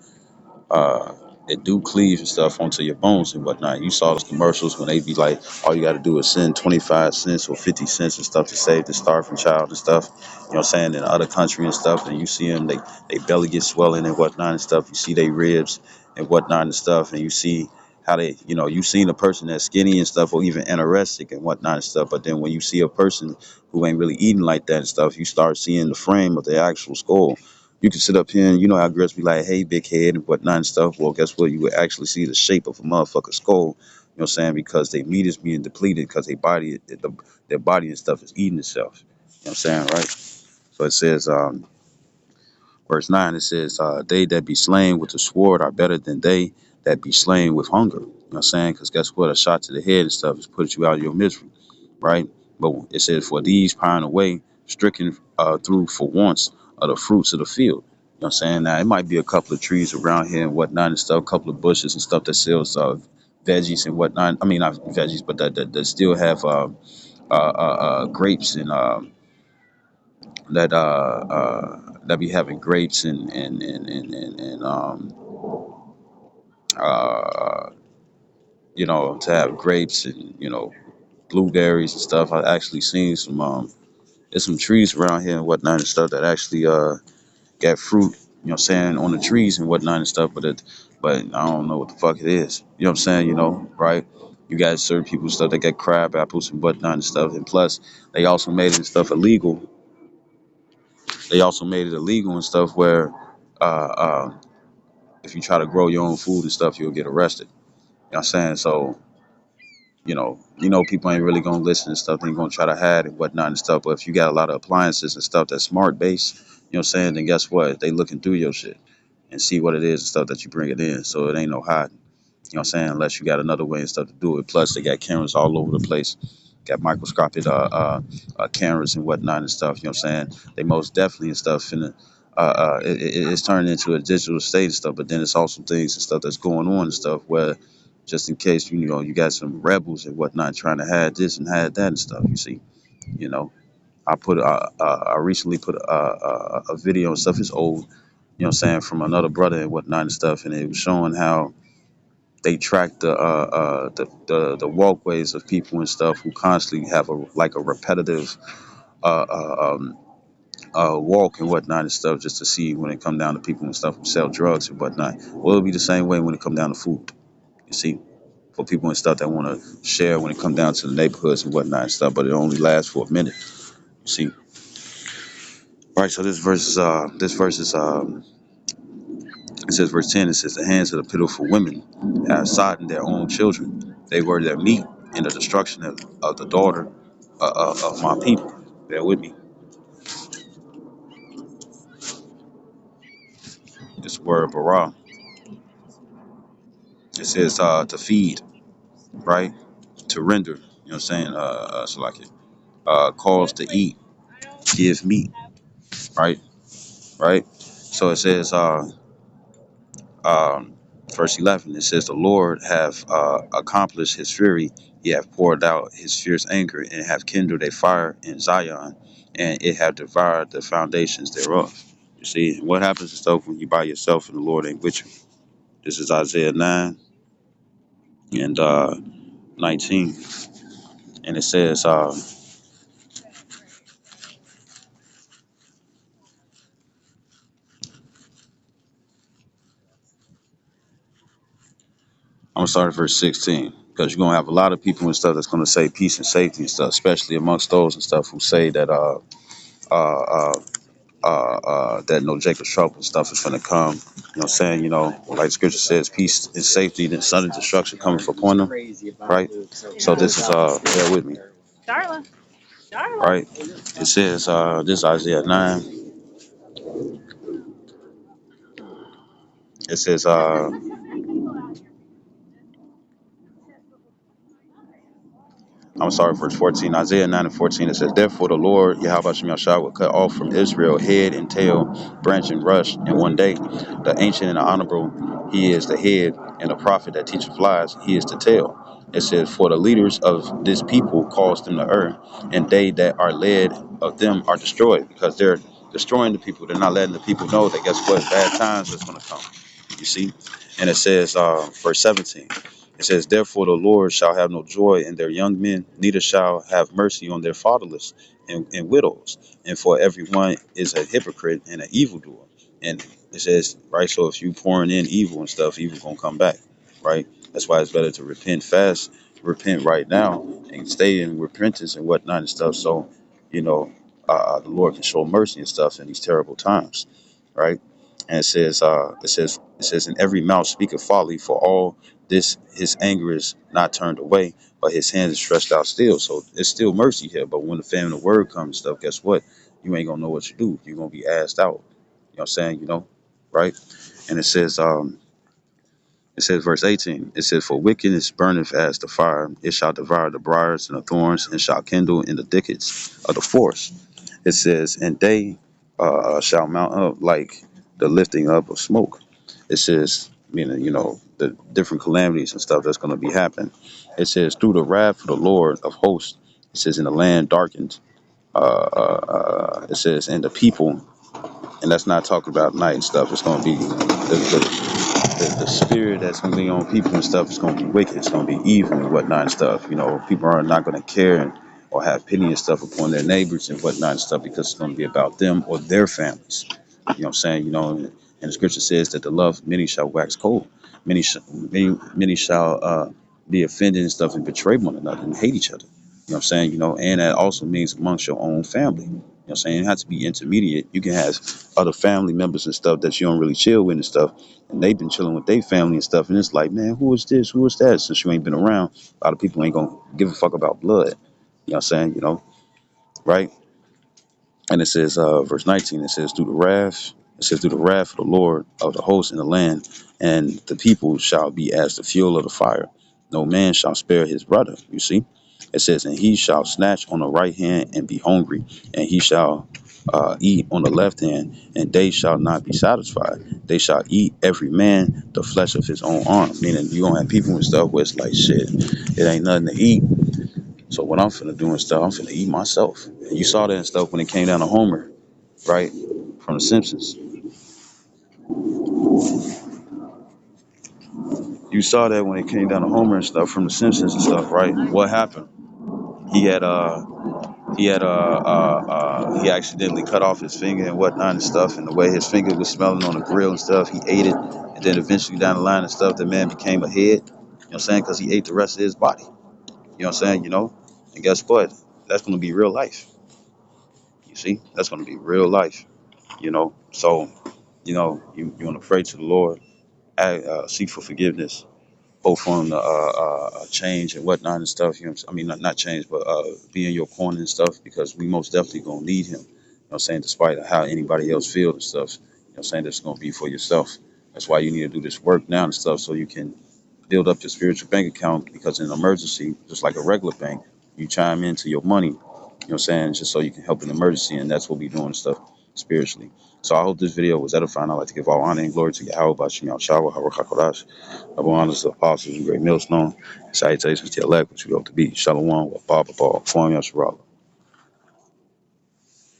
uh, it do cleave and stuff onto your bones and whatnot. You saw those commercials when they be like, all you got to do is send 25 cents or 50 cents and stuff to save the starving child and stuff. You know what I'm saying? In other country and stuff, and you see them, they belly get swelling and whatnot and stuff. You see they ribs and whatnot and stuff, and you see how they, you seen a person that's skinny and stuff, or even anorexic and whatnot and stuff. But then when you see a person who ain't really eating like that and stuff, you start seeing the frame of the actual skull. You can sit up here and how girls be like, hey, big head and whatnot and stuff. Well, guess what? You would actually see the shape of a motherfucker's skull. You know what I'm saying? Because their meat is being depleted because their body and stuff is eating itself. You know what I'm saying, right? So it says, verse 9, it says, they that be slain with the sword are better than they that be slain with hunger. You know what I'm saying? Because guess what? A shot to the head and stuff is put you out of your misery, right? But it says, for these pine away, stricken through for once of the fruits of the field. You know what I'm saying? Now, it might be a couple of trees around here and whatnot and stuff, a couple of bushes and stuff that sells veggies and whatnot. I mean, not veggies, but that still have grapes and that be having grapes and uh, to have grapes and blueberries and stuff. I actually seen some there's some trees around here and whatnot and stuff that actually got fruit. You know what I'm saying, on the trees and whatnot and stuff, but I don't know what the fuck it is. You know what I'm saying, right? You got certain people and stuff that got crab apples and whatnot and stuff, and plus they also made it and stuff illegal. They also made it illegal and stuff where uh, uh, if you try to grow your own food and stuff, you'll get arrested. You know what I'm saying? So, people ain't really gonna listen and stuff. They ain't gonna try to hide and whatnot and stuff. But if you got a lot of appliances and stuff that's smart based, what I'm saying, then guess what? They looking through your shit and see what it is and stuff that you bring it in. So it ain't no hiding. You know what I'm saying? Unless you got another way and stuff to do it. Plus, they got cameras all over the place. Got microscopic cameras and whatnot and stuff. You know what I'm saying? They most definitely and stuff finna. It's turned into a digital state and stuff, but then it's also things and stuff that's going on and stuff where just in case you got some rebels and whatnot trying to hide this and hide that and stuff. You see, you know, I recently put a video and stuff. It's old, you know what I'm saying, from another brother and whatnot and stuff, and it was showing how they track the walkways of people and stuff who constantly have a repetitive uh, uh, um, walk and whatnot and stuff, just to see when it come down to people and stuff who sell drugs and whatnot. Well, it'll be the same way when it come down to food. You see, for people and stuff that want to share when it come down to the neighborhoods and whatnot and stuff, but it only lasts for a minute. You see, right? So this verse is it says verse 10. It says the hands of the pitiful women have sodden their own children. They were their meat in the destruction of the daughter of my people. Bear with me. This word bara. It says to feed, right? To render. You know what I'm saying? So like it calls to eat, give meat, right? Right. So it says um, verse 11, it says the Lord have accomplished his fury. He have poured out his fierce anger and have kindled a fire in Zion, and it have devoured the foundations thereof. You see, what happens to stuff when you by yourself and the Lord ain't with you? This is Isaiah 9 and 19, and it says gonna start at verse 16 because you're gonna have a lot of people and stuff that's gonna say peace and safety and stuff, especially amongst those and stuff who say that uh that no Jacob's trouble and stuff is gonna come. You know what I'm saying? You know, like scripture says, peace and safety, then sudden destruction coming for upon them. Right? So this is bear with me. Right? It says this is Isaiah 9. It says I'm sorry, verse 14, Isaiah 9 and 14, it says, therefore the Lord, Yahweh Shem Yahshua, will cut off from Israel head and tail, branch and rush in one day. The ancient and the honorable, he is the head, and the prophet that teaches lies, he is the tail. It says, for the leaders of this people cause them to err, and they that are led of them are destroyed, because they're destroying the people. They're not letting the people know that, guess what, bad times is going to come. You see? And it says, verse 17, it says, therefore the Lord shall have no joy in their young men, neither shall have mercy on their fatherless and widows. And for everyone is a hypocrite and an evildoer. And it says, right, so if you pouring in evil and stuff, evil gonna come back, right? That's why it's better to repent fast, repent right now, and stay in repentance and whatnot and stuff. So, you know, the Lord can show mercy and stuff in these terrible times, right? And it says, in every mouth speaketh folly, for all this his anger is not turned away, but his hand is stretched out still. So it's still mercy here. But when the famine of word comes and stuff, guess what? You ain't gonna know what to do. You're gonna be asked out. You know what I'm saying? You know, right? And it says verse 18, it says, for wickedness burneth as the fire, it shall devour the briars and the thorns, and shall kindle in the thickets of the forest. It says, and they shall mount up like the lifting up of smoke. It says, meaning, you know, the different calamities and stuff that's going to be happening. It says, through the wrath of the Lord of hosts, it says, in the land darkened. It says, and the people, and that's not talking about night and stuff. It's going to be the spirit that's going to be on people and stuff is going to be wicked. It's going to be evil and whatnot and stuff. You know, people are not going to care or have pity and stuff upon their neighbors and whatnot and stuff because it's going to be about them or their families. You know what I'm saying? You know, and the scripture says that the love of many shall wax cold. Many shall be offended and stuff and betray one another and hate each other. You know what I'm saying? You know, and that also means amongst your own family. You know what I'm saying? It has to be intermediate. You can have other family members and stuff that you don't really chill with and stuff, and they've been chilling with their family and stuff, and it's like, man, who is this? Who is that? Since you ain't been around, a lot of people ain't gonna give a fuck about blood. You know what I'm saying? You know, right? And it says, verse 19, it says, through the wrath of the Lord of the hosts in the land, and the people shall be as the fuel of the fire. No man shall spare his brother. You see? It says, and he shall snatch on the right hand and be hungry, and he shall eat on the left hand, and they shall not be satisfied. They shall eat every man the flesh of his own arm. Meaning, you're going to have people and stuff where it's like, shit, it ain't nothing to eat. So what I'm finna do and stuff, I'm finna eat myself. And you saw that and stuff when it came down to Homer, right? From The Simpsons. You saw that when it came down to Homer and stuff from The Simpsons and stuff, right? What happened? He had he accidentally cut off his finger and whatnot and stuff, and the way his finger was smelling on the grill and stuff, he ate it, and then eventually down the line and stuff, the man became a head. You know what I'm saying? Because he ate the rest of his body. You know what I'm saying? You know, and guess what? That's gonna be real life. You see, that's gonna be real life. You know, so you know you want to pray to the Lord, seek for forgiveness, both from the change and whatnot and stuff. You know, I mean, not change, but be in your corner and stuff, because we most definitely gonna need him. You know, what I'm saying, despite how anybody else feels and stuff. You know, what I'm saying, that's gonna be for yourself. That's why you need to do this work now and stuff, so you can build up your spiritual bank account. Because in an emergency, just like a regular bank, you chime into your money. You know, what I'm saying, just so you can help in emergency, and that's what we doing and stuff spiritually. So I hope this video was edifying. I'd like to give all honor and glory to Yahweh, Bashim Yahshua, Harakakarash. Double honors to the apostles and great millstone. Salutations to your elect, which we hope to be. Shalom, Baba, Form Yasharala.